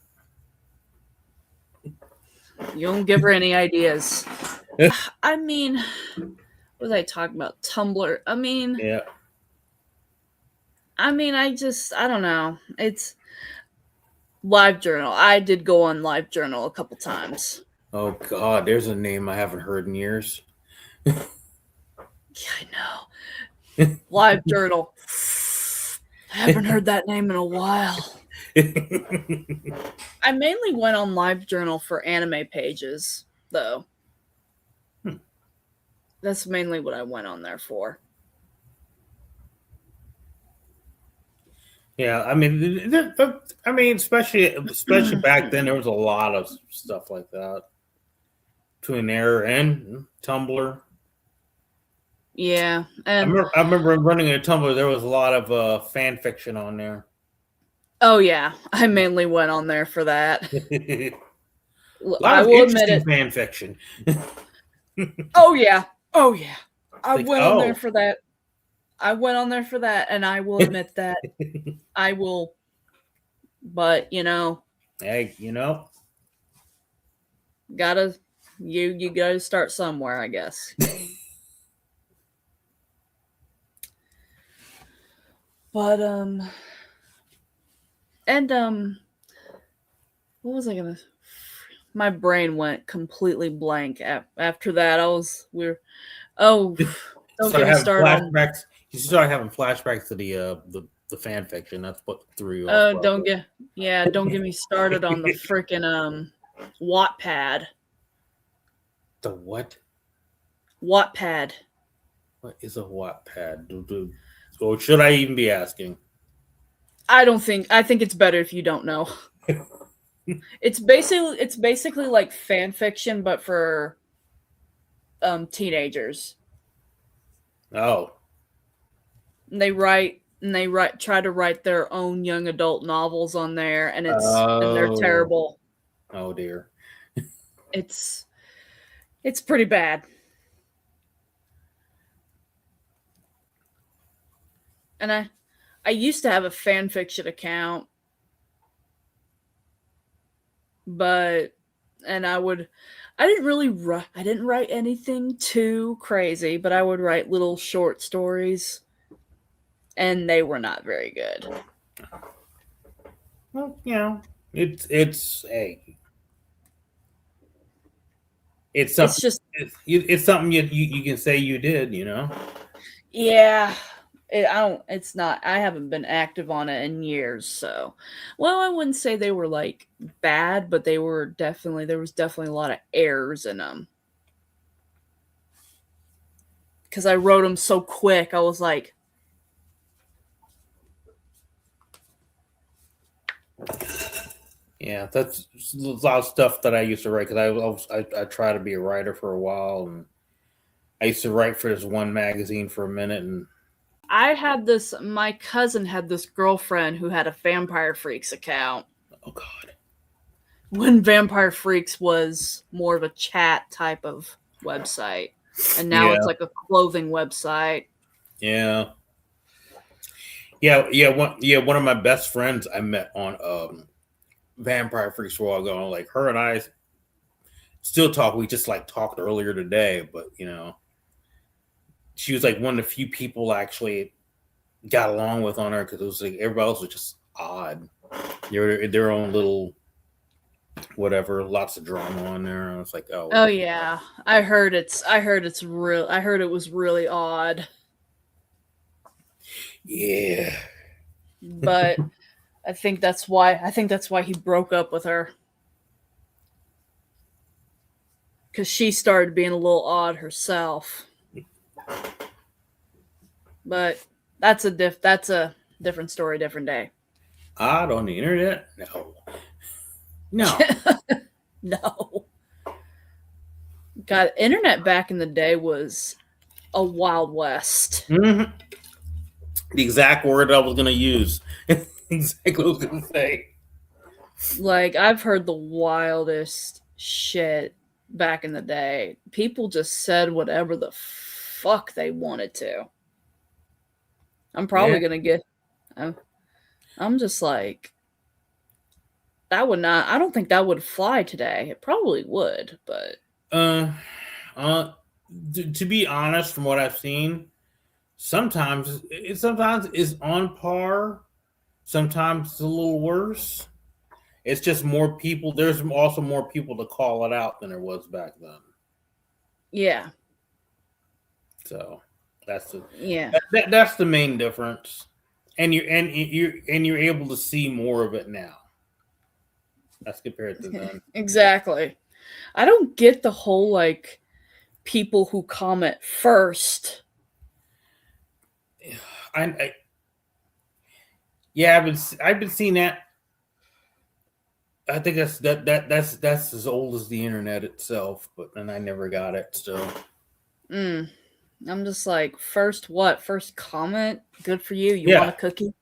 You don't give her any ideas. I mean, what was I talking about? Tumblr. I mean, yeah. I don't know. It's LiveJournal. I did go on LiveJournal a couple times. Oh God, there's a name I haven't heard in years. Yeah, I know. LiveJournal. I haven't heard that name in a while. I mainly went on LiveJournal for anime pages, though. That's mainly what I went on there for. Yeah, I mean, especially back then, there was a lot of stuff like that between there and Tumblr. Yeah, and I remember running a Tumblr. There was a lot of fan fiction on there. Oh yeah, I mainly went on there for that. I will admit it. Fan fiction. Oh yeah. I went on there for that. And I will admit that I will. But hey, gotta start somewhere, I guess. But what was I gonna? My brain went completely blank after that. Don't get me started. You started having flashbacks to the fan fiction. That's what threw you off. Don't get me started on the freaking Wattpad. The what? Wattpad. What is a Wattpad? Or should I even be asking? I think it's better if you don't know. It's basically like fan fiction, but for teenagers. Oh. And they try to write their own young adult novels on there, and they're terrible. Oh dear. It's pretty bad. And I used to have a fan fiction account, but I didn't write anything too crazy, but I would write little short stories, and they were not very good. Well, you know, it's something you can say you did, you know. Yeah. I haven't been active on it in years, so. Well, I wouldn't say they were like bad, but there was definitely a lot of errors in them. Because I wrote them so quick, I was like. Yeah, that's a lot of stuff that I used to write, because I tried to be a writer for a while, and I used to write for this one magazine for a minute, and my cousin had this girlfriend who had a Vampire Freaks account. Oh God. When Vampire Freaks was more of a chat type of website. And now it's like a clothing website. Yeah. One of my best friends I met on Vampire Freaks a while ago. Like, her and I still talk. We just like talked earlier today, but you know, she was like one of the few people I actually got along with on her, because it was like everybody else was just odd. They're their own little whatever, lots of drama on there. And I was like, oh yeah, I heard it was really odd. Yeah, but I think that's why he broke up with her, because she started being a little odd herself. But that's a different story, different day. Odd on the internet? No. No. God, internet back in the day was a wild west. Mm-hmm. The exact word I was going to use. Exactly what I was going to say. Like, I've heard the wildest shit back in the day. People just said whatever the fuck they wanted to. I'm probably going to get... I'm just like... I don't think that would fly today. It probably would, but... To be honest, from what I've seen, sometimes it's on par. Sometimes it's a little worse. It's just more people. There's also more people to call it out than there was back then. Yeah. So that's that's the main difference, and you're able to see more of it now. That's compared to then. Exactly. I don't get the whole like people who comment first. I've been seeing that. I think that's as old as the internet itself, but then I never got it still. I'm just like, first comment? Good for you. You want a cookie?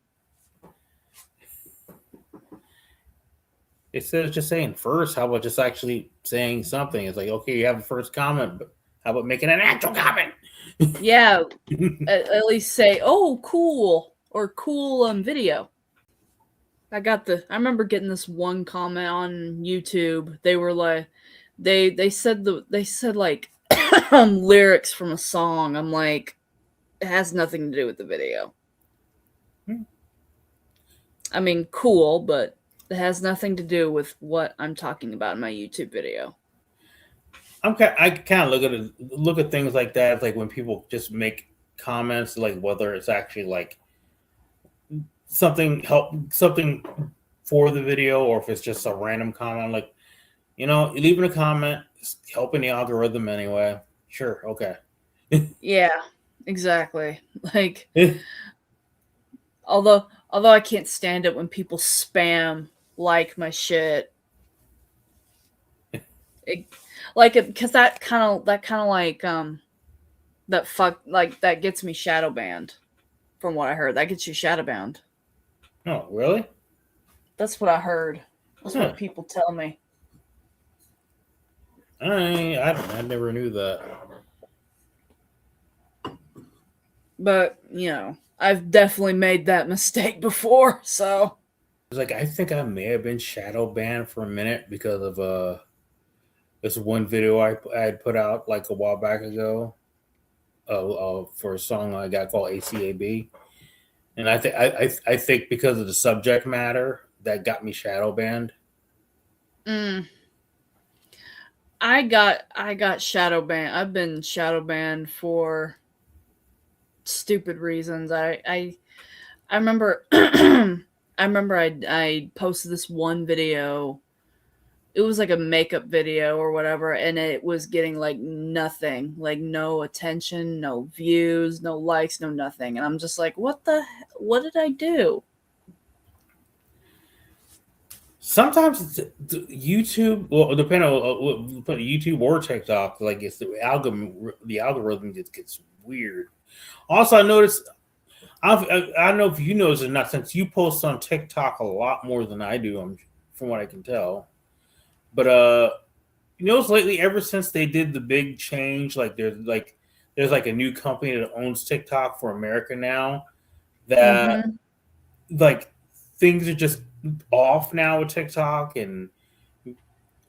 Instead of just saying first, how about just actually saying something? It's like, okay, you have a first comment, but how about making an actual comment? Yeah, at least say, "Oh, cool," or "cool video." I remember getting this one comment on YouTube. They were like, they said like lyrics from a song. I'm like, it has nothing to do with the video. I mean, cool, but it has nothing to do with what I'm talking about in my YouTube video. I kind of look at things like that. It's like when people just make comments, like whether it's actually like something for the video, or if it's just a random comment. Like, you know, leaving a comment is helping the algorithm anyway. Sure, okay. Yeah, exactly. Like, although Although I can't stand it when people spam like my shit. Because that kind of like that gets me shadow banned. From what I heard, that gets you shadow banned. Oh, really? That's what I heard. That's what people tell me. I never knew that. But, I've definitely made that mistake before, so. It's like, I think I may have been shadow banned for a minute because of this one video I had put out like a while back ago for a song I got called ACAB. And I think because of the subject matter that got me shadow banned. I got shadow banned. I've been shadow banned for stupid reasons. I remember I posted this one video. It was like a makeup video or whatever, and it was getting like nothing, like no attention, no views, no likes, no nothing. And I'm just like, what did I do? Sometimes YouTube, well, depending on YouTube or TikTok, like it's the algorithm just gets weird. Also, I noticed, I don't know if you noticed or not, since you post on TikTok a lot more than I do, from what I can tell. But you notice lately, ever since they did the big change, like there's a new company that owns TikTok for America now, that like things are just off now with TikTok,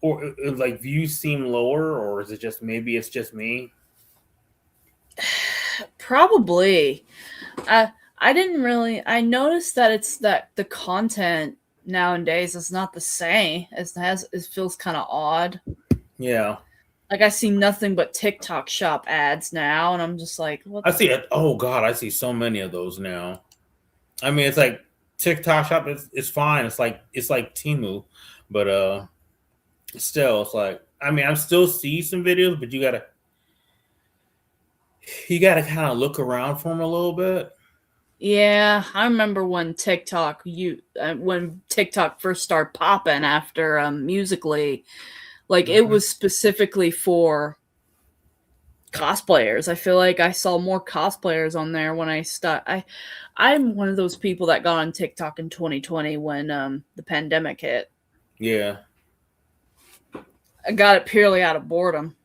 or like views seem lower, or is it just maybe it's just me? Probably. I noticed that it's that the content nowadays is not the same. It feels kind of odd. Yeah. Like I see nothing but TikTok shop ads now, and I'm just like, what? I see it. Oh God, I see so many of those now. I mean, it's like TikTok shop. It's fine. It's like Temu, but still, it's like, I mean, I still see some videos, but you gotta kind of look around for them a little bit. Yeah, I remember when TikTok first started popping after Musically, like it was specifically for cosplayers. I feel like I saw more cosplayers on there when I started. I'm one of those people that got on TikTok in 2020 when the pandemic hit. Yeah. I got it purely out of boredom.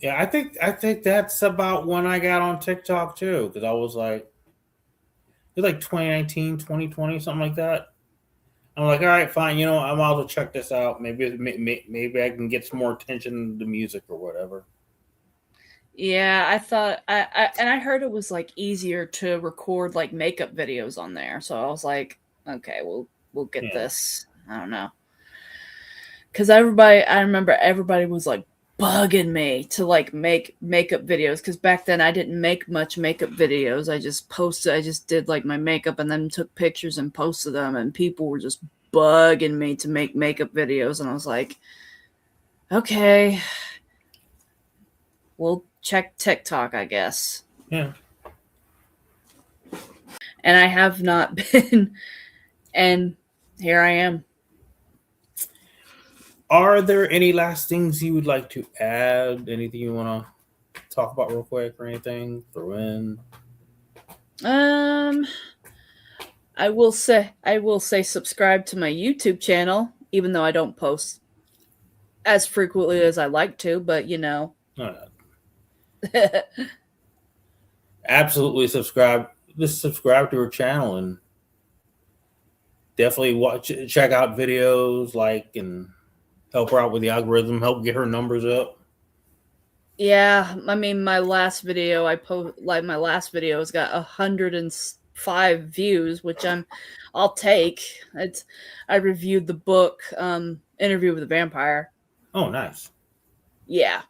Yeah, I think that's about when I got on TikTok too, because I was like, it was like 2019, 2020, something like that. I'm like, all right, fine, I might as well check this out. Maybe I can get some more attention to music or whatever. Yeah, I thought I heard it was like easier to record like makeup videos on there, so I was like, okay, we'll get this. I don't know, because I remember everybody was like bugging me to like make makeup videos, because back then I didn't make much makeup videos. I just did like my makeup and then took pictures and posted them, and people were just bugging me to make makeup videos, and I was like, okay, we'll check TikTok, I guess. Yeah. And I have not been, and here I am. Are there any last things you would like to add? Anything you want to talk about real quick or anything? Throw in? I will say subscribe to my YouTube channel, even though I don't post as frequently as I like to, but Absolutely subscribe. Just subscribe to her channel and definitely check out videos, and help her out with the algorithm, help get her numbers up. Yeah, I mean, my last video has got 105 views, which I'll take. I reviewed the book, Interview with a Vampire. Oh, nice. Yeah.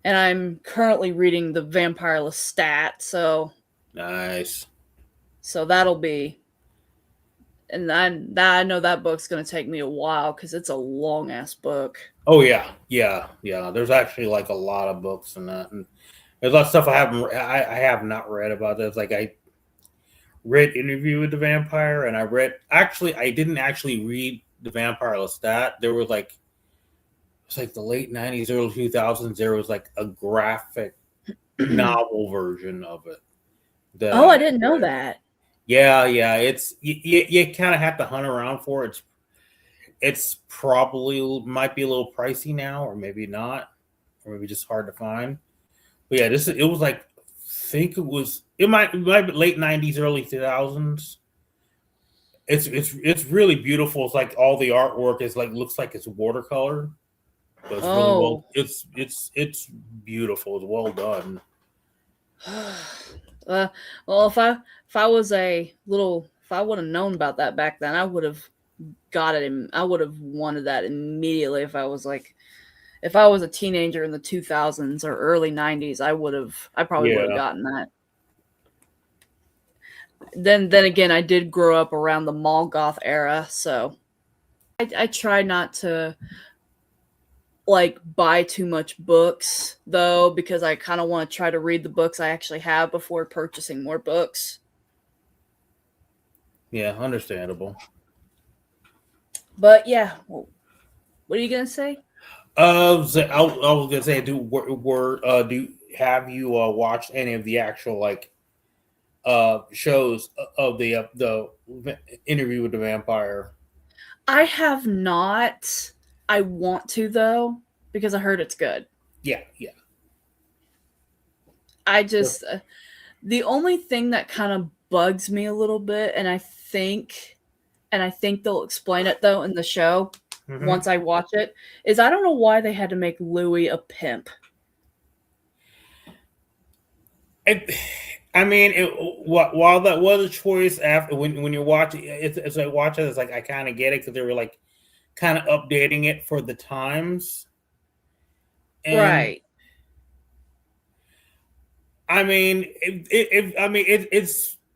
And I'm currently reading the Vampire Lestat, so nice. So that'll be, and I know that book's going to take me a while because it's a long ass book. Oh yeah. There's actually like a lot of books in that, and there's a lot of stuff I have not read about this. Like read Interview with the Vampire, and I didn't actually read The Vampire Lestat. There was like, it's like the late 90s, early 2000s. There was like a graphic novel version of it. I didn't know that. Yeah. It's you kind of have to hunt around for it. It's probably might be a little pricey now, or maybe not, or maybe just hard to find. But yeah, it was like, I think it might be late 90s, early 2000s. It's really beautiful. It's like all the artwork is like, looks like it's watercolor. But it's really well. It's beautiful. It's well done. Well, if I was if I would have known about that back then, I would have got it. I would have wanted that immediately. If I was a teenager in the 2000s or early 90s, I probably would have gotten that. Then again, I did grow up around the mall goth era, so I try not to like buy too much books though, because I kind of want to try to read the books I actually have before purchasing more books. Yeah, understandable. But yeah, what are you gonna say? I was gonna say, have you watched any of the actual like shows of the Interview with the Vampire? I have not. I want to though, because I heard it's good. Yeah. I just the only thing that kind of bugs me a little bit, and I think they'll explain it though in the show once I watch it, is I don't know why they had to make Louis a pimp. While that was a choice, after when you're watching, it's like watching. It's like I kind of get it, because they were like kind of updating it for the times, and, right? I mean,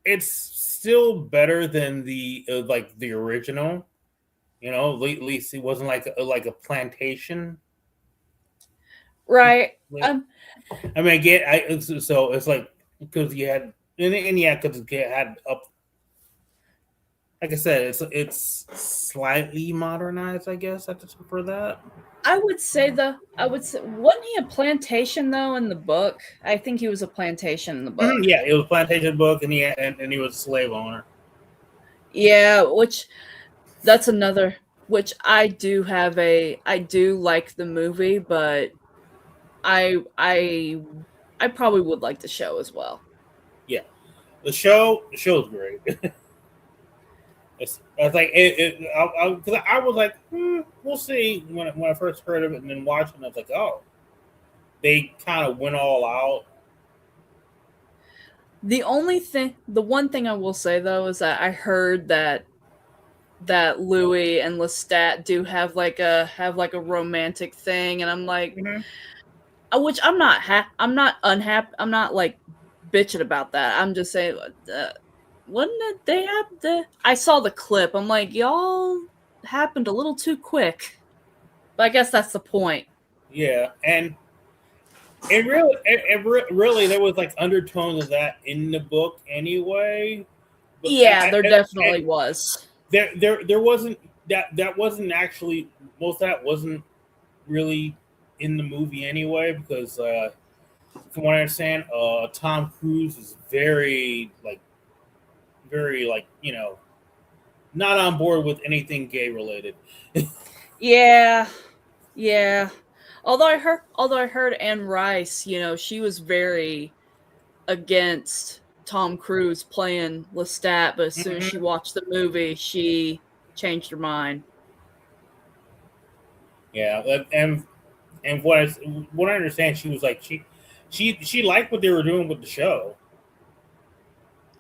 it's still better than the like the original. You know, at least it wasn't like a plantation, right? I mean, so it's like, because you had because it had up. Like I said, it's slightly modernized, I guess, for that. I would say, wasn't he a plantation though in the book? I think he was a plantation in the book. Yeah, it was a plantation book, and he was a slave owner. Yeah, that's another. Which I do like the movie, but I probably would like the show as well. Yeah, the show's great. It's like because I was like, we'll see when I first heard of it, and then watching, I was like, oh, they kind of went all out. The one thing I will say though is that I heard that Louis and Lestat do have like a romantic thing, and I'm like, which I'm not unhappy. I'm not like bitching about that. I'm just saying. Wouldn't it? They have I saw the clip. I'm like, y'all happened a little too quick. But I guess that's the point. Yeah, and it really there was like undertones of that in the book anyway. But yeah, there definitely was. There wasn't that wasn't actually, most of that wasn't really in the movie anyway, because from what I understand, Tom Cruise is very not on board with anything gay related. Yeah. Although I heard Anne Rice, she was very against Tom Cruise playing Lestat, but as soon as she watched the movie, she changed her mind. Yeah, and what I understand, she was like she liked what they were doing with the show.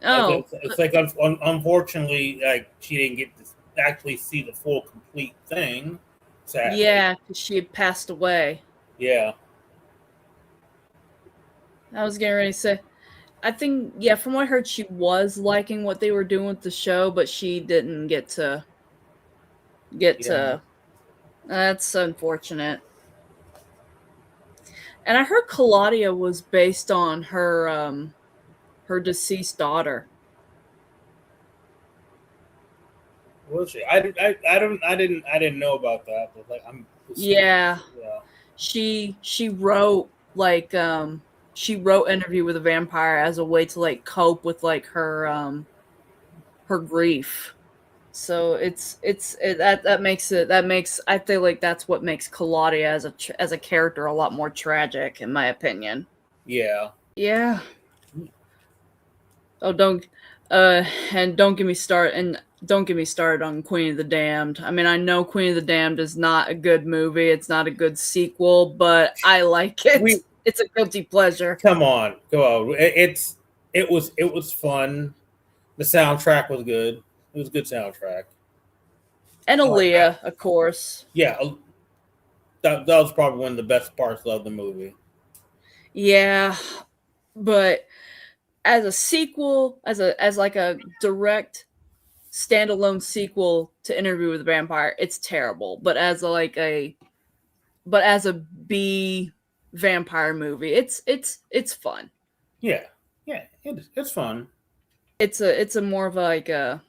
Oh, it's like unfortunately, like she didn't get to actually see the full complete thing. Sadly. Yeah, because she had passed away. Yeah, I was getting ready to say, I think, from what I heard, she was liking what they were doing with the show, but she didn't get to. That's unfortunate. And I heard Claudia was based on her deceased daughter. Was she? I didn't know about that. But like, Yeah. Yeah. She wrote like she wrote Interview with a Vampire as a way to like cope with like her grief. So that makes I feel like that's what makes Claudia as a character a lot more tragic, in my opinion. Yeah. Yeah. Oh, don't get me started on Queen of the Damned. I mean, I know Queen of the Damned is not a good movie. It's not a good sequel, but I like it. It's a guilty pleasure. Come on, go on. It was fun. The soundtrack was good. It was a good soundtrack. And Aaliyah, of course. Yeah, that was probably one of the best parts of the movie. Yeah, but as a sequel, as like a direct standalone sequel to Interview with a Vampire, it's terrible. But as a B vampire movie, it's fun. Yeah, it's fun. It's a more of like a.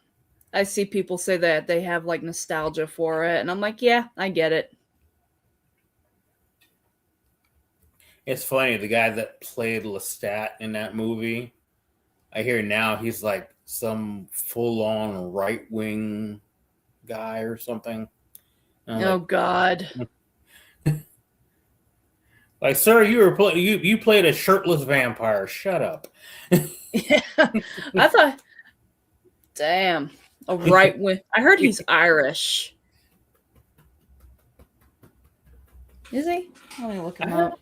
I see people say that they have like nostalgia for it, and I'm like, yeah, I get it. It's funny, the guy that played Lestat in that movie, I hear now he's like some full-on right-wing guy or something. Oh, like, God. Like, sir, you played a shirtless vampire. Shut up. Yeah, I thought, damn, a right wing. I heard he's Irish. Is he? Let me look him up.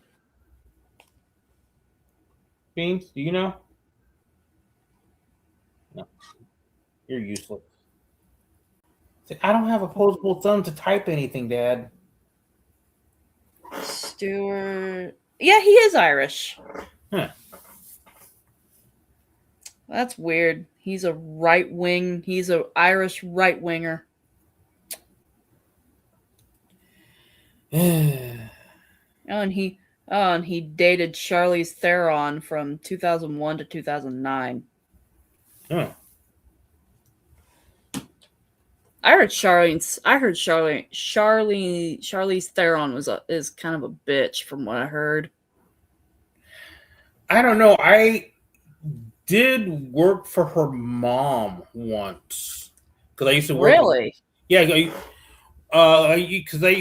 Beans, do you know? No, you're useless. I don't have opposable thumb to type anything, Dad. Stewart. Yeah, he is Irish. Huh. That's weird. He's a right wing. He's an Irish right winger. And he dated Charlize Theron from 2001 to 2009. Huh. I heard Charlize Theron is kind of a bitch from what I heard. I don't know. I did work for her mom once because I used to work. Really? Yeah. Because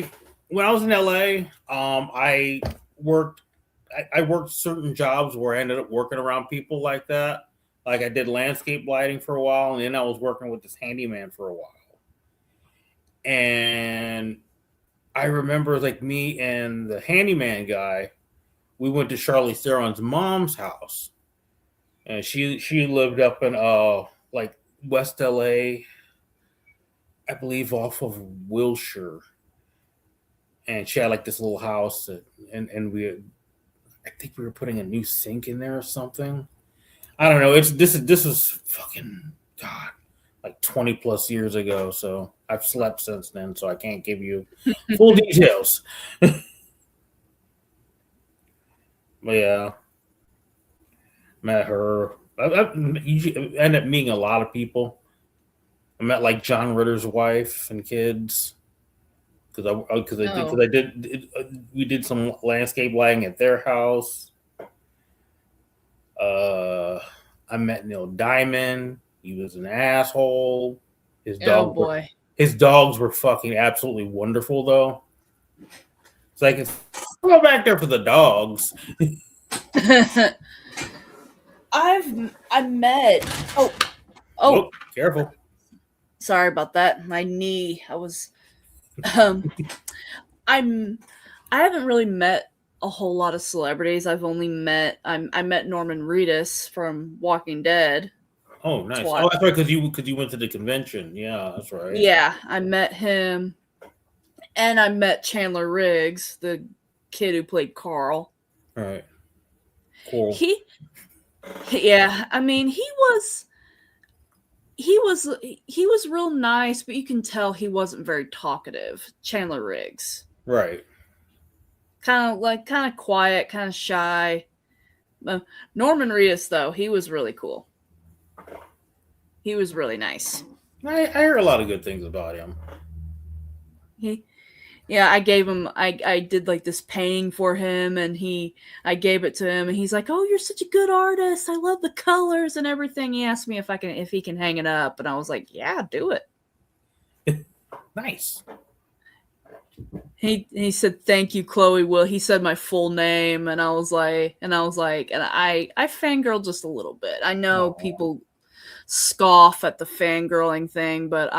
when I was in LA, I worked certain jobs where I ended up working around people like that. Like I did landscape lighting for a while, and then I was working with this handyman for a while. And I remember like me and the handyman guy, we went to Charlize Theron's mom's house. And she lived up in like West LA, I believe off of Wilshire. And she had like this little house and I think we were putting a new sink in there or something. I don't know. This was fucking God, like 20 plus years ago. So I've slept since then, so I can't give you full details. But yeah, met her. I usually end up meeting a lot of people. I met like John Ritter's wife and kids because we did some landscape lighting at their house. I met Neil Diamond. He was an asshole. His dogs were fucking absolutely wonderful, though. It's like I'll go back there for the dogs. I met. Oh, careful. Sorry about that. My knee. I was. I haven't really met a whole lot of celebrities. I've only met. I met Norman Reedus from Walking Dead. Oh, nice. Oh, that's right. Because you went to the convention. Yeah, that's right. Yeah, I met him, and I met Chandler Riggs, the kid who played Carl. All right. Cool. Yeah. I mean, he was real nice, but you can tell he wasn't very talkative. Chandler Riggs. Right. Kind of quiet, kind of shy. Norman Reedus, though, he was really cool. He was really nice. I hear a lot of good things about him. Yeah, I gave him. I did like this painting for him, and I gave it to him, and he's like, "Oh, you're such a good artist. I love the colors and everything." He asked me if he can hang it up, and I was like, "Yeah, do it." Nice. He said, "Thank you, Chloe Will." He said my full name, and I was like, and I fangirled just a little bit. I know people scoff at the fangirling thing, but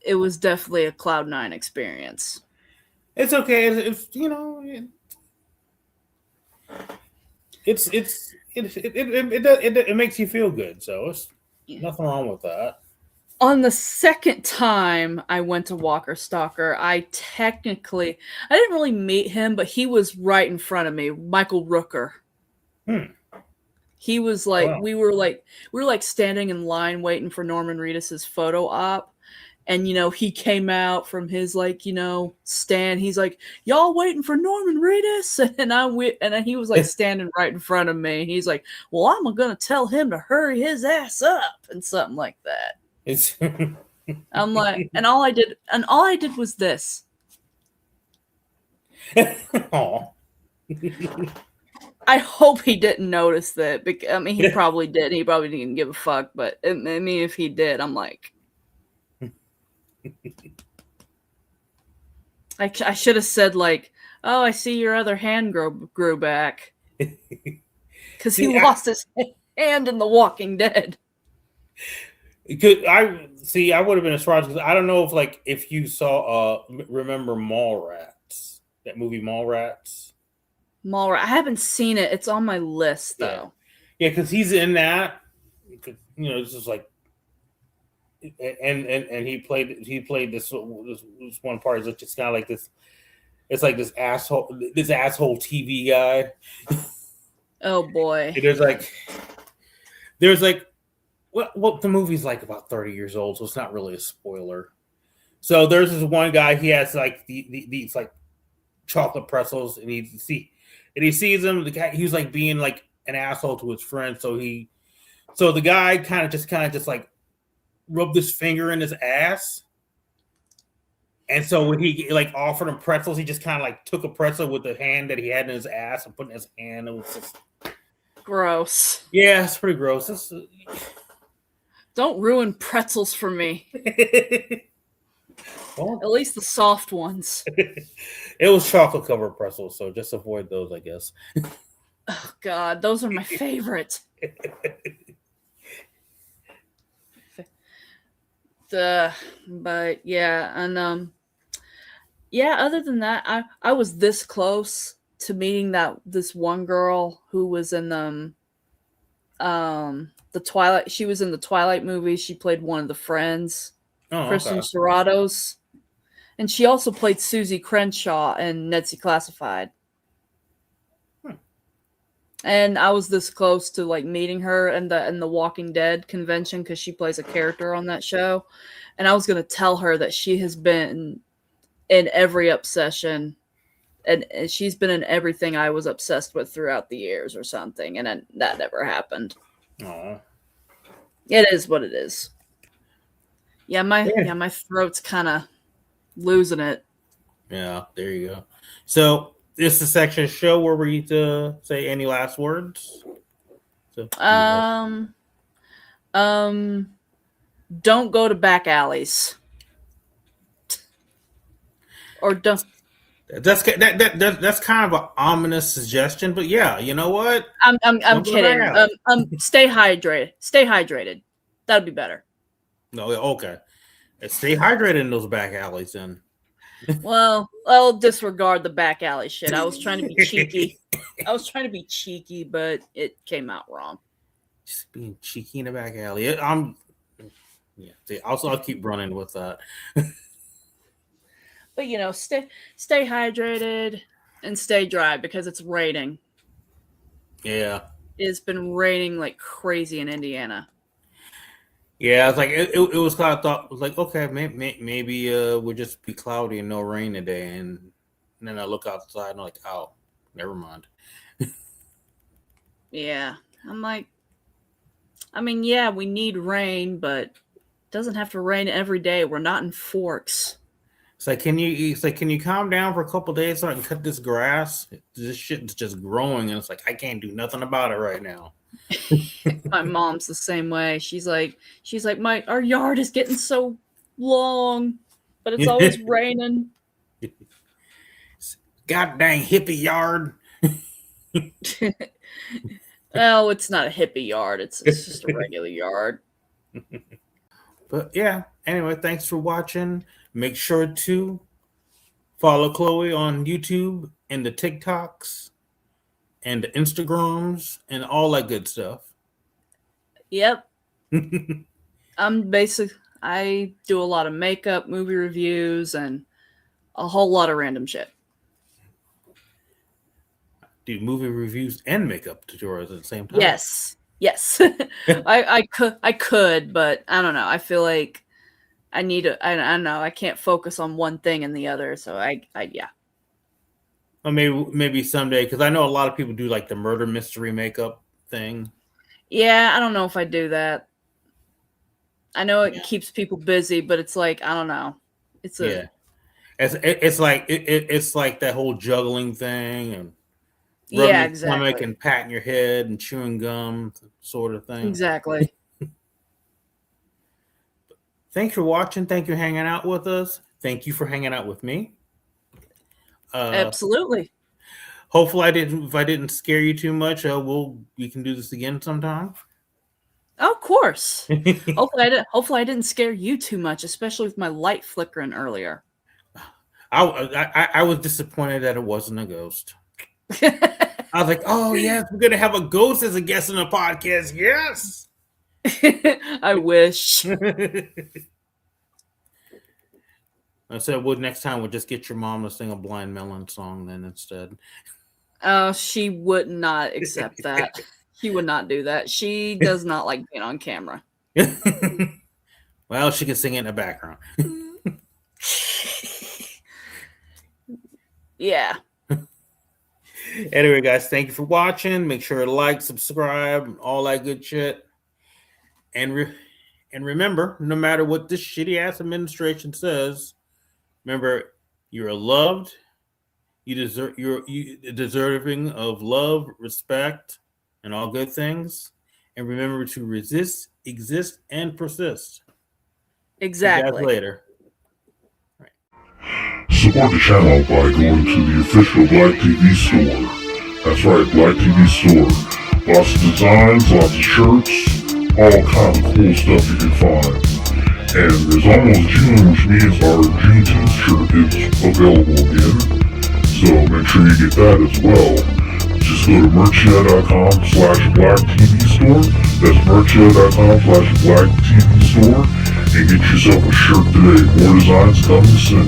it was definitely a Cloud9 experience. It's okay. It's you know, it makes you feel good. So it's nothing wrong with that. On the second time I went to Walker Stalker, I didn't really meet him, but he was right in front of me, Michael Rooker. He was like, wow. we were like standing in line waiting for Norman Reedus's photo op. And, he came out from his, stand. He's like, "Y'all waiting for Norman Reedus?" And he was, standing right in front of me. He's like, "Well, I'm going to tell him to hurry his ass up," and something like that. I'm like, and all I did was this. I hope he didn't notice that. I mean, he probably did. He probably didn't give a fuck. But I mean, if he did, I'm like, I should have said like, "Oh, I see your other hand grew back," because he lost his hand in The Walking Dead. I would have been surprised because I don't know if you saw remember Mallrats, that movie Mallrats. I haven't seen it. It's on my list though. Yeah, because he's in that. It's just like, and he played this one part. It's just kind of like this. It's like this asshole TV guy. Oh boy. There's well, the movie's like about 30 years old, so it's not really a spoiler. So there's this one guy. He has like these like chocolate pretzels, and he sees him. The guy, he was like being like an asshole to his friend. So the guy kind of just like rubbed his finger in his ass. And so when he like offered him pretzels, he just kind of like took a pretzel with the hand that he had in his ass and put it in his hand. It was just gross. Yeah, it's pretty gross. Don't ruin pretzels for me. Well, at least the soft ones. It was chocolate covered pretzels, so just avoid those, I guess. Oh God, those are my favorite. But yeah, and other than that, I was this close to meeting this one girl who was in the Twilight. She was in the Twilight movie. She played one of the friends, Kristen Serratos, and she also played Susie Crenshaw in Ned's Declassified. And I was this close to like meeting her in the Walking Dead convention because she plays a character on that show, and I was gonna tell her that she has been in every obsession, and she's been in everything I was obsessed with throughout the years or something, and that never happened. Aww. It is what it is. Yeah, my throat's kind of losing it. Yeah, there you go. So this is a section of the show where we say any last words. So, don't go to back alleys, or don't. That's kind of an ominous suggestion, but yeah, you know what? I'm kidding. Stay hydrated. Stay hydrated. That'd be better. No, okay. Stay hydrated in those back alleys, then. Well, I'll disregard the back alley shit. I was trying to be cheeky. But it came out wrong. Just being cheeky in the back alley. I'll keep running with that. But stay hydrated and stay dry because it's raining. Yeah, it's been raining like crazy in Indiana. Yeah, it's like it was kind of thought, it was like, okay, maybe we'll just be cloudy and no rain today, and then I look outside and I'm like, oh, never mind. Yeah, I'm like, I mean, yeah, we need rain, but it doesn't have to rain every day. We're not in Forks. It's like, can you calm down for a couple days so I can cut this grass? This shit is just growing, and it's like I can't do nothing about it right now. My mom's the same way. She's like, our yard is getting so long, but it's always raining. God dang hippie yard. Oh, it's not a hippie yard. It's just a regular yard. But yeah, anyway, thanks for watching. Make sure to follow Chloe on YouTube and the TikToks and the Instagrams and all that good stuff. Yep. I do a lot of makeup, movie reviews, and a whole lot of random shit. Do movie reviews and makeup tutorials at the same time? Yes. I could, but I don't know. I feel like I need I don't know. I can't focus on one thing and the other. So yeah. Or maybe someday, because I know a lot of people do like the murder mystery makeup thing. Yeah, I don't know if I do that. I know it keeps people busy, but it's like, I don't know. It's like that whole juggling thing and rubbing your stomach and patting your head and chewing gum sort of thing. Exactly. Thanks for watching. Thank you for hanging out with us. Thank you for hanging out with me. Absolutely. Hopefully if I didn't scare you too much, we can do this again sometime. Of course. Hopefully I didn't scare you too much, especially with my light flickering earlier. I was disappointed that it wasn't a ghost. I was like, oh yes, we're gonna have a ghost as a guest on the podcast. Yes. I wish. I said, well, next time we'll just get your mom to sing a Blind Melon song then instead. She would not accept that. She would not do that. She does not like being on camera. Well, she can sing it in the background. Yeah. Anyway, guys, thank you for watching. Make sure to like, subscribe, all that good shit. And remember, no matter what this shitty ass administration says, remember, you're loved. You're deserving of love, respect, and all good things. And remember to resist, exist, and persist. Exactly. See you guys later. Support the channel by going to the official Blak TV store. That's right, Blak TV store. Lots of designs, lots of shirts, all kind of cool stuff you can find. And there's almost June, which means our Juneteenth shirt is available again. So make sure you get that as well. Just go to merchia.com/BlakTVstore. That's merchia.com/BlakTVstore. And get yourself a shirt today. More designs coming soon.